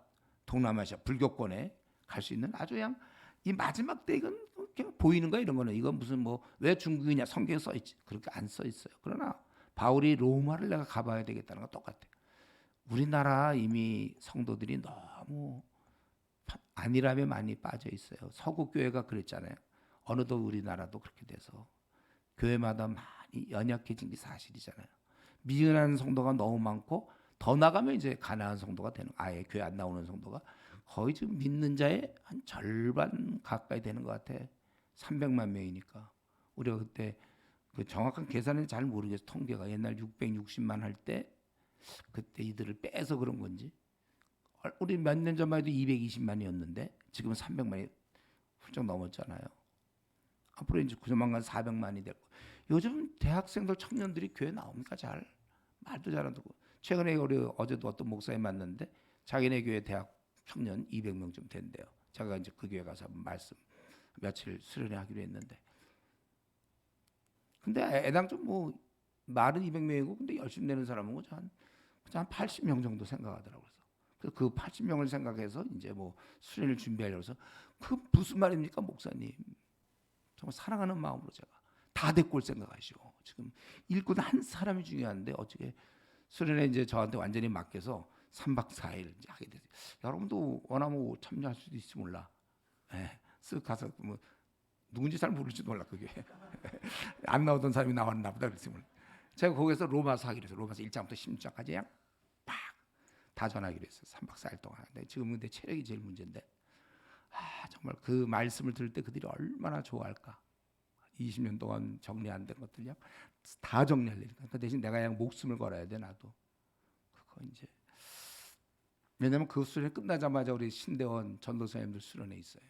S1: 동남아시아 불교권에 갈 수 있는 아주 그냥 이 마지막 때, 이건 그냥 보이는 거야. 이런 거는 이건 무슨 뭐 왜 중국이냐 성경에 써 있지, 그렇게 안 써 있어요. 그러나 바울이 로마를 내가 가봐야 되겠다는 거 똑같아요. 우리나라 이미 성도들이 너무 안일함에 많이 빠져 있어요. 서구 교회가 그랬잖아요. 어느덧 우리나라도 그렇게 돼서 교회마다 많이 연약해진 게 사실이잖아요. 미련한 성도가 너무 많고, 더 나가면 이제 가난한 성도가 되는, 아예 교회 안 나오는 성도가 거의 지금 믿는 자의 한 절반 가까이 되는 것 같아. 300만 명이니까. 우리가 그때 그 정확한 계산은 잘 모르겠어. 통계가 옛날 660만 할 때 그때 이들을 빼서 그런 건지, 우리 몇 년 전만 해도 220만이었는데 지금은 300만이 훌쩍 넘었잖아요. 앞으로 이제 조만간 400만이 되고, 요즘 대학생들 청년들이 교회 나옵니까? 잘 말도 잘 안 듣고. 최근에 우리 어제도 어떤 목사님 만났는데 자기네 교회 대학 청년 200명쯤 된대요. 제가 이제 그 교회 가서 말씀 며칠 수련회 하기로 했는데, 근데 애당 좀 뭐 말은 200명이고 근데 열심히 내는 사람은 한 80명 정도 생각하더라고요. 그래서 그 80명을 생각해서 이제 뭐 수련을 준비하려고 해서, 그 무슨 말입니까, 목사님? 정말 사랑하는 마음으로 제가 다 데리고 올 생각하시오. 지금 일꾼 한 사람이 중요한데 어떻게 수련회 이제 저한테 완전히 맡겨서 3박 4일 이제 하게 됐어요. 여러분도 원하면 참여할 수도 있을지 몰라. 쓱 가서 뭐 누군지 잘 모를지도 몰라. 그게 안 나오던 사람이 나왔나 보다 그랬어요. 제가 거기서 로마서 하기로 해서 로마서 1장부터 16장까지 그냥 다 전하기로 했어요. 3박 4일 동안. 지금 근데 체력이 제일 문제인데, 정말 그 말씀을 들을 때 그들이 얼마나 좋아할까. 20년 동안 정리 안 된 것들 그냥 다 정리하려니까. 그 대신 내가 그냥 목숨을 걸어야 돼, 나도. 그거 이제. 왜냐면 그 수련회 끝나자마자 우리 신대원 전도사님들 수련회 있어요.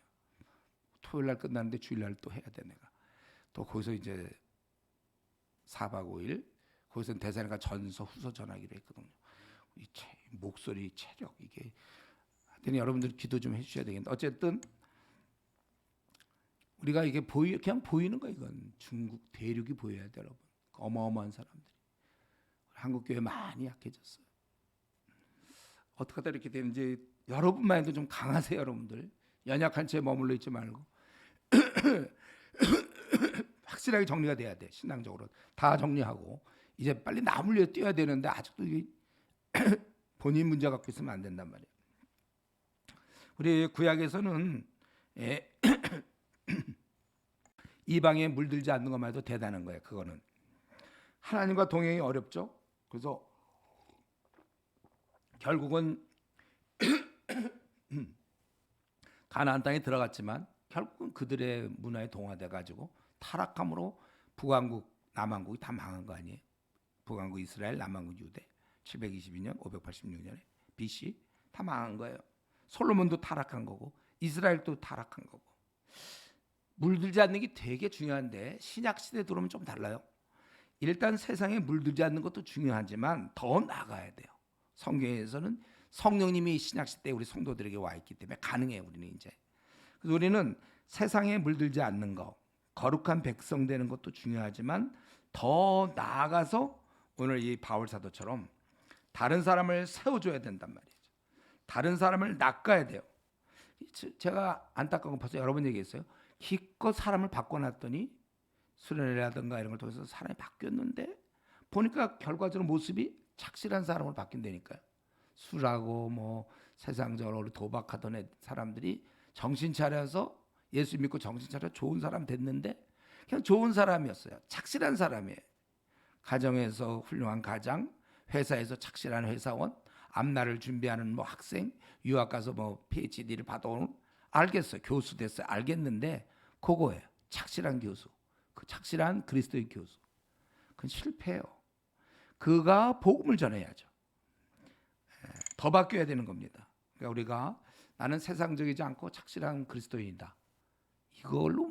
S1: 토요일 날 끝났는데 주일 날 또 해야 돼, 내가. 또 거기서 이제 4박 5일 거기서 대사님과 전서 후서 전하기로 했거든요. 이 목소리 체력 이게 하여튼 여러분들 기도 좀 해주셔야 되겠는데 어쨌든 우리가 이게 그냥 보이는 거 이건 중국 대륙이 보여야 돼 여러분. 어마어마한 사람들이 한국 교회 많이 약해졌어요. 어떻게 하다 이렇게 되는지 여러분만 해도 좀 강하세요 여러분들. 연약한 채 머물러 있지 말고 확실하게 정리가 돼야 돼. 신앙적으로 다 정리하고 이제 빨리 남을 위해 뛰어야 되는데 아직도 이게 본인 문제 갖고 있으면 안 된단 말이에요. 우리 구약에서는 이방에 물들지 않는 것만 해도 대단한 거예요. 그거는 하나님과 동행이 어렵죠. 그래서 결국은 가나안 땅에 들어갔지만 결국은 그들의 문화에 동화돼 가지고 타락함으로 북왕국 남왕국이 다 망한 거 아니에요. 북왕국 이스라엘, 남왕국 유대 722년 586년에 BC 다 망한 거예요. 솔로몬도 타락한 거고 이스라엘도 타락한 거고. 물들지 않는 게 되게 중요한데 신약 시대 들어오면 좀 달라요. 일단 세상에 물들지 않는 것도 중요하지만 더 나아가야 돼요. 성경에서는 성령님이 신약 시대에 우리 성도들에게 와 있기 때문에 가능해요. 우리는 이제. 그래서 우리는 세상에 물들지 않는 거, 거룩한 백성 되는 것도 중요하지만 더 나아가서 오늘 이 바울 사도처럼 다른 사람을 세워줘야 된단 말이죠. 다른 사람을 낚아야 돼요. 제가 안타까운 거 벌써 여러 번 얘기했어요. 기껏 사람을 바꿔놨더니 수련회라든가 이런 걸 통해서 사람이 바뀌었는데 보니까 결과적으로 모습이 착실한 사람으로 바뀐다니까요. 술하고 뭐 세상적으로 도박하던 사람들이 정신 차려서 예수 믿고 정신 차려 좋은 사람 됐는데 그냥 좋은 사람이었어요. 착실한 사람이에요. 가정에서 훌륭한 가장, 회사에서 착실한 회사원, 앞날을 준비하는 뭐 학생, 유학 가서 뭐 PhD를 받아오는 알겠어요. 교수 됐어요. 알겠는데 그거예요. 착실한 교수. 그 착실한 그리스도의 교수. 그건 실패예요. 그가 복음을 전해야죠. 더 바뀌어야 되는 겁니다. 그러니까 우리가 나는 세상적이지 않고 착실한 그리스도인이다. 그걸로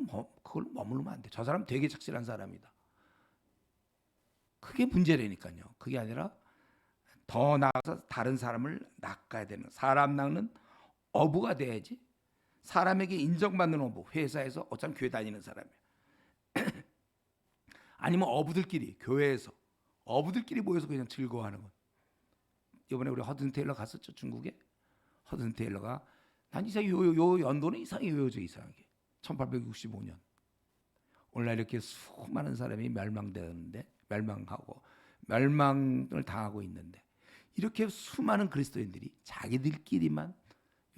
S1: 머무르면 안 돼. 저 사람 되게 착실한 사람이다. 그게 문제라니까요. 그게 아니라 더 나아가서 다른 사람을 낚아야 되는 사람 낚는 어부가 돼야지. 사람에게 인정받는 어부. 회사에서 어차피 교회 다니는 사람이야. 아니면 어부들끼리 교회에서 어부들끼리 모여서 그냥 즐거워하는 것. 이번에 우리 허든 테일러 갔었죠. 중국에. 허든 테일러가 난 이상 요 연도는 이상해요. 이상하게. 1865년. 오늘날 이렇게 수많은 사람이 멸망하고 멸망을 당하고 있는데 이렇게 수많은 그리스도인들이 자기들끼리만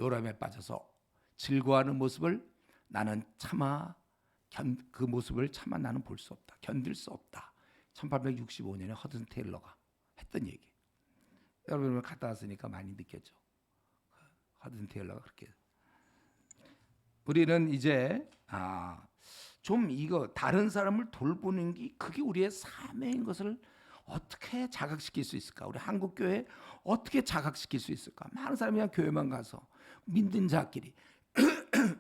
S1: 요람에 빠져서 즐거워하는 모습을 나는 차마 그 모습을 차마 나는 볼 수 없다. 견딜 수 없다. 1865년에 허든 테일러가 했던 얘기. 여러분 갔다 왔으니까 많이 느꼈죠. 허든 테일러가 그렇게. 우리는 이제 좀 이거 다른 사람을 돌보는 게 그게 우리의 사명인 것을 어떻게 자각시킬 수 있을까? 우리 한국 교회 어떻게 자각시킬 수 있을까? 많은 사람이 그냥 교회만 가서 믿는 자끼리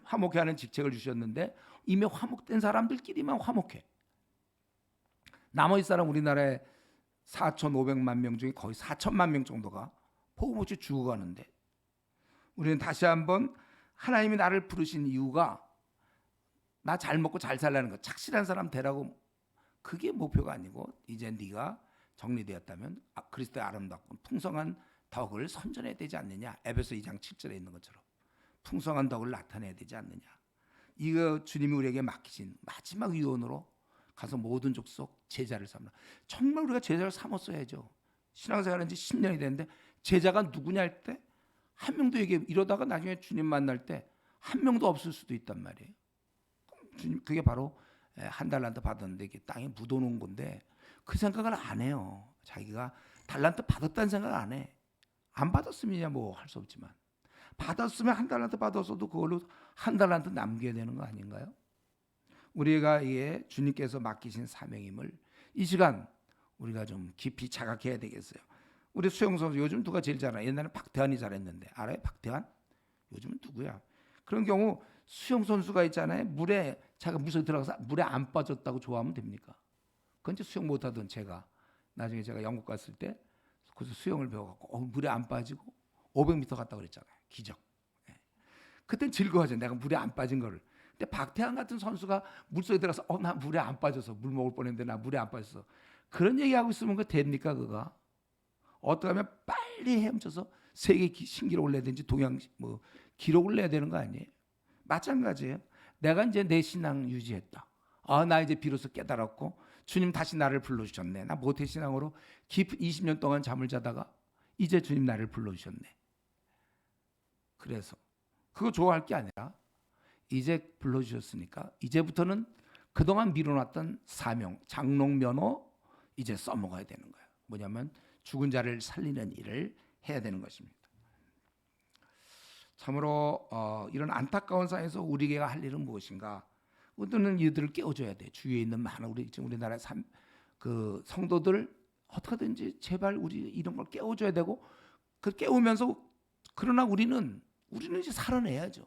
S1: 화목해 하는 직책을 주셨는데 이미 화목된 사람들끼리만 화목해. 나머지 사람 우리나라에 4,500만 명 중에 거의 4천만 명 정도가 복음 없이 죽어가는데 우리는 다시 한번 하나님이 나를 부르신 이유가 나 잘 먹고 잘 살라는 거, 착실한 사람 되라고. 그게 목표가 아니고 이제 네가 정리되었다면 그리스도의 아름답고 풍성한 덕을 선전해야 되지 않느냐. 에베소 2장 7절에 있는 것처럼 풍성한 덕을 나타내야 되지 않느냐. 이거 주님이 우리에게 맡기신 마지막 유언으로 가서 모든 족속 제자를 삼라. 정말 우리가 제자를 삼았어야죠. 신앙생활한 지 10년이 됐는데 제자가 누구냐 할 때 한 명도 이러다가 나중에 주님 만날 때 한 명도 없을 수도 있단 말이에요. 주님, 그게 바로 한 달란트 받았는데 이게 땅에 묻어놓은 건데 그 생각을 안 해요. 자기가 달란트 받았다는 생각을 안 해. 안 받았으면 뭐 할 수 없지만 받았으면 한 달란트 받았어도 그걸로 한 달란트 남겨야 되는 거 아닌가요? 우리가 이게 주님께서 맡기신 사명임을 이 시간 우리가 좀 깊이 자각해야 되겠어요. 우리 수영 선수 요즘 누가 제일 잘하나? 옛날에 박태환이 잘했는데 알아요? 박태환? 요즘은 누구야? 그런 경우 수영 선수가 있잖아요. 물에 자기가 물속에 들어가서 물에 안 빠졌다고 좋아하면 됩니까? 그건 이제 수영 못하던 제가 나중에 제가 영국 갔을 때 그래서 수영을 배워갖고 물에 안 빠지고 500m 갔다 그랬잖아요. 기적. 그땐 즐거워져. 내가 물에 안 빠진 거를. 근데 박태환 같은 선수가 물속에 들어가서 나 물에 안 빠져서 물 먹을 뻔했는데 나 물에 안 빠졌어. 그런 얘기하고 있으면 그거 됩니까 그거? 어떻게 하면 빨리 헤엄쳐서 세계 신기록을 내야 되는지 동양 뭐 기록을 내야 되는 거 아니에요? 마찬가지예요. 내가 이제 내 신앙 유지했다. 나 이제 비로소 깨달았고 주님 다시 나를 불러주셨네. 나 모태신앙으로 깊은 20년 동안 잠을 자다가 이제 주님 나를 불러주셨네. 그래서 그거 좋아할 게 아니라 이제 불러주셨으니까 이제부터는 그동안 미뤄놨던 사명, 장롱 면허 이제 써먹어야 되는 거예요. 뭐냐면 죽은 자를 살리는 일을 해야 되는 것입니다. 참으로 이런 안타까운 상황에서 우리가 할 일은 무엇인가? 우리는 이들을 깨워줘야 돼. 주위에 있는 많은 우리나라의 그 성도들 어떻게든지 제발 우리 이런 걸 깨워줘야 되고 그 깨우면서 그러나 우리는 이제 살아내야죠.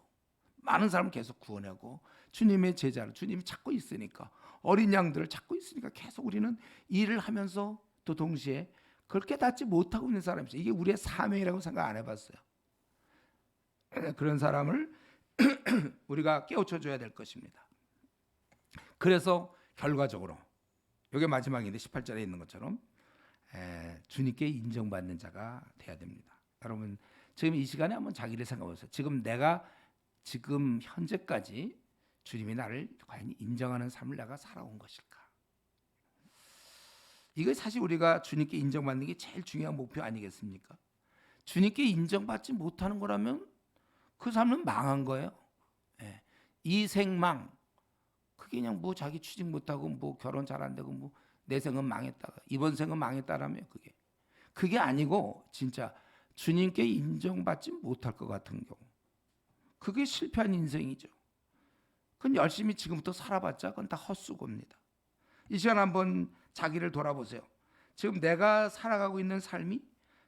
S1: 많은 사람을 계속 구원하고 주님의 제자를 주님이 찾고 있으니까 어린 양들을 찾고 있으니까 계속 우리는 일을 하면서 또 동시에 그걸 깨닫지 못하고 있는 사람이 있어요. 이게 우리의 사명이라고 생각 안 해봤어요. 그런 사람을 우리가 깨우쳐줘야 될 것입니다. 그래서 결과적으로 이게 마지막인데 18절에 있는 것처럼 주님께 인정받는 자가 돼야 됩니다. 여러분 지금 이 시간에 한번 자기를 생각해보세요. 지금 현재까지 주님이 나를 과연 인정하는 삶을 내가 살아온 것일까? 이거 사실 우리가 주님께 인정받는 게 제일 중요한 목표 아니겠습니까? 주님께 인정받지 못하는 거라면 그 삶은 망한 거예요. 이 생망 그게 그냥 뭐 자기 취직 못하고 뭐 결혼 잘 안 되고 뭐 내 생은 망했다. 이번 생은 망했다라며 그게 아니고 진짜 주님께 인정받지 못할 것 같은 경우 그게 실패한 인생이죠. 그건 열심히 지금부터 살아봤자 그건 다 헛수고입니다. 이 시간 한번 자기를 돌아보세요. 지금 내가 살아가고 있는 삶이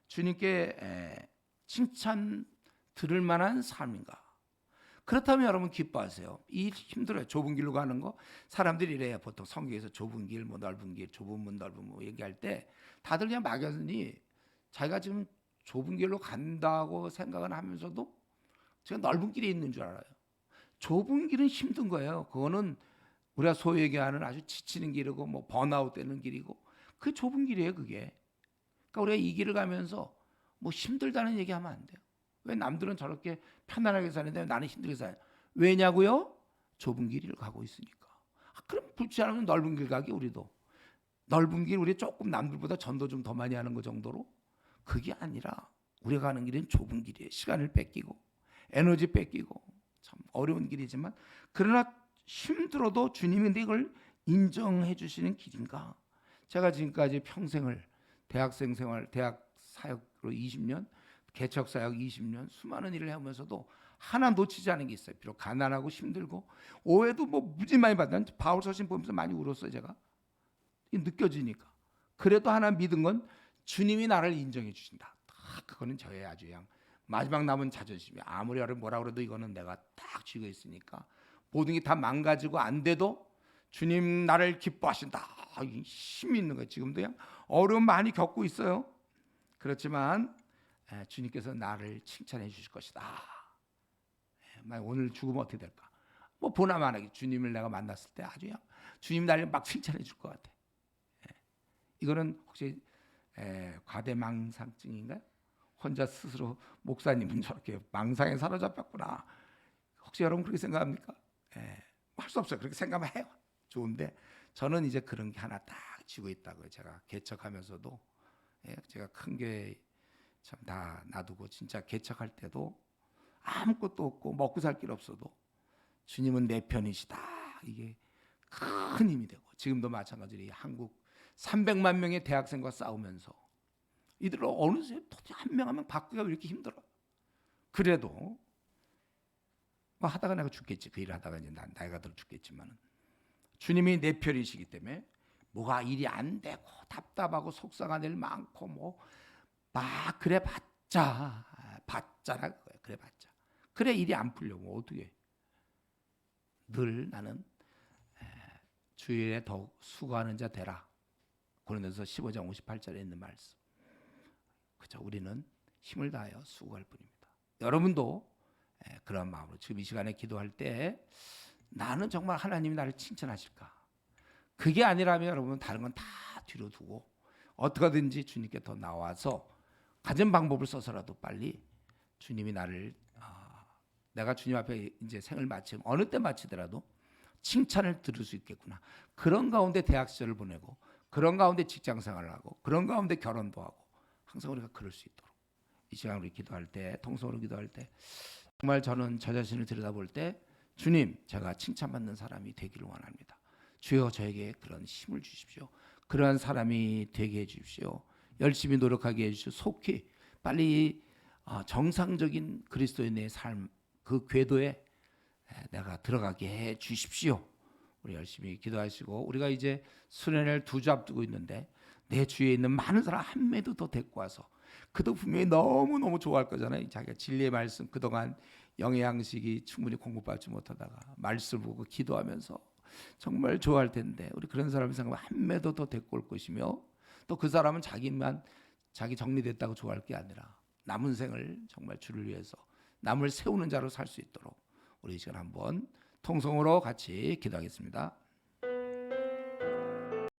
S1: 주님께 칭찬 들을 만한 삶인가? 그렇다면 여러분 기뻐하세요. 이 힘들어요. 좁은 길로 가는 거 사람들이 이래요. 보통 성경에서 좁은 길, 뭐 넓은 길, 좁은 문, 넓은 문 얘기할 때 다들 그냥 막연히 자기가 지금 좁은 길로 간다고 생각은 하면서도 제가 넓은 길에 있는 줄 알아요. 좁은 길은 힘든 거예요. 그거는 우리가 소위 얘기하는 아주 지치는 길이고 뭐 번아웃 되는 길이고 그 좁은 길이에요. 그게. 그러니까 우리가 이 길을 가면서 뭐 힘들다는 얘기하면 안 돼요. 왜 남들은 저렇게 편안하게 사는데 나는 힘들게 사요? 왜냐고요? 좁은 길을 가고 있으니까. 그럼 그렇지 않으면 넓은 길 가기 우리도. 넓은 길 우리 조금 남들보다 전도 좀 더 많이 하는 거 정도로 그게 아니라 우리가 가는 길은 좁은 길이에요. 시간을 뺏기고 에너지 뺏기고 참 어려운 길이지만 그러나 힘들어도 주님이 이걸 인정해 주시는 길인가? 제가 지금까지 평생을 대학생 생활, 대학 사역으로 20년 개척 사역 20년 수많은 일을 해오면서도 하나 놓치지 않은 게 있어요. 비록 가난하고 힘들고 오해도 뭐 무지 많이 받는 바울 서신 보면서 많이 울었어요. 제가 느껴지니까. 그래도 하나 믿은 건 주님이 나를 인정해 주신다. 그거는 저의 아주 그냥 마지막 남은 자존심이 아무리 뭐라 그래도 이거는 내가 딱 쥐고 있으니까 모든 게 다 망가지고 안 돼도 주님 나를 기뻐하신다. 힘이 있는 거예요. 지금도 그냥 어려움 많이 겪고 있어요. 그렇지만 주님께서 나를 칭찬해 주실 것이다. 오늘 죽으면 어떻게 될까? 뭐 보나마나게 주님을 내가 만났을 때 아주 주님 나를 막 칭찬해 줄 것 같아. 이거는 혹시 과대망상증인가요? 혼자 스스로 목사님은 저렇게 망상에 사로잡혔구나. 혹시 여러분 그렇게 생각합니까? 할 수 없어요. 그렇게 생각하면 해요. 좋은데 저는 이제 그런 게 하나 딱 쥐고 있다고요. 제가 개척하면서도 제가 큰 교회 참 다 놔두고 진짜 개척할 때도 아무것도 없고 먹고 살 길 없어도 주님은 내 편이시다. 이게 큰 힘이 되고 지금도 마찬가지로 한국 300만 명의 대학생과 싸우면서 이들을 어느새 한 명 한 명 바꾸기가 왜 이렇게 힘들어? 그래도 뭐 하다가 내가 죽겠지. 그 일을 하다가 이제 나이가 들어 죽겠지만은 주님이 내 편이시기 때문에 뭐가 일이 안 되고 답답하고 속상한 일 많고 뭐 막 그래 봤잖아 그거야. 그래 봤자 그래 일이 안 풀려고 어떻게 늘 나는 주일에 더욱 수고하는 자 되라. 고린도서 15장 58절에 있는 말씀. 그죠? 우리는 힘을 다하여 수고할 뿐입니다. 여러분도 그런 마음으로 지금 이 시간에 기도할 때 나는 정말 하나님이 나를 칭찬하실까? 그게 아니라면 여러분 다른 건 다 뒤로 두고 어떻게든지 주님께 더 나와서 가진 방법을 써서라도 빨리 주님이 나를 내가 주님 앞에 이제 생을 마치면 어느 때 마치더라도 칭찬을 들을 수 있겠구나. 그런 가운데 대학 시절을 보내고 그런 가운데 직장 생활을 하고 그런 가운데 결혼도 하고 항상 우리가 그럴 수 있도록 이 시간 우리 기도할 때 통성으로 기도할 때 정말 저는 저 자신을 들여다볼 때 주님 제가 칭찬받는 사람이 되기를 원합니다. 주여 저에게 그런 힘을 주십시오. 그러한 사람이 되게 해주십시오. 열심히 노력하게 해주시오. 속히 빨리 정상적인 그리스도인의 삶 그 궤도에 내가 들어가게 해 주십시오. 우리 열심히 기도하시고 우리가 이제 수련회를 2주 앞두고 있는데 내 주위에 있는 많은 사람 한 매도 더 데리고 와서 그도 분명히 너무너무 좋아할 거잖아요. 자기가 진리의 말씀 그동안 영의 양식이 충분히 공급받지 못하다가 말씀을 보고 기도하면서 정말 좋아할 텐데 우리 그런 사람을 생각하면 한 매도 더 데리고 올 것이며 또 그 사람은 자기 정리됐다고 좋아할 게 아니라 남은 생을 정말 주를 위해서 남을 세우는 자로 살 수 있도록 우리 이 시간 한번 통성으로 같이 기도하겠습니다.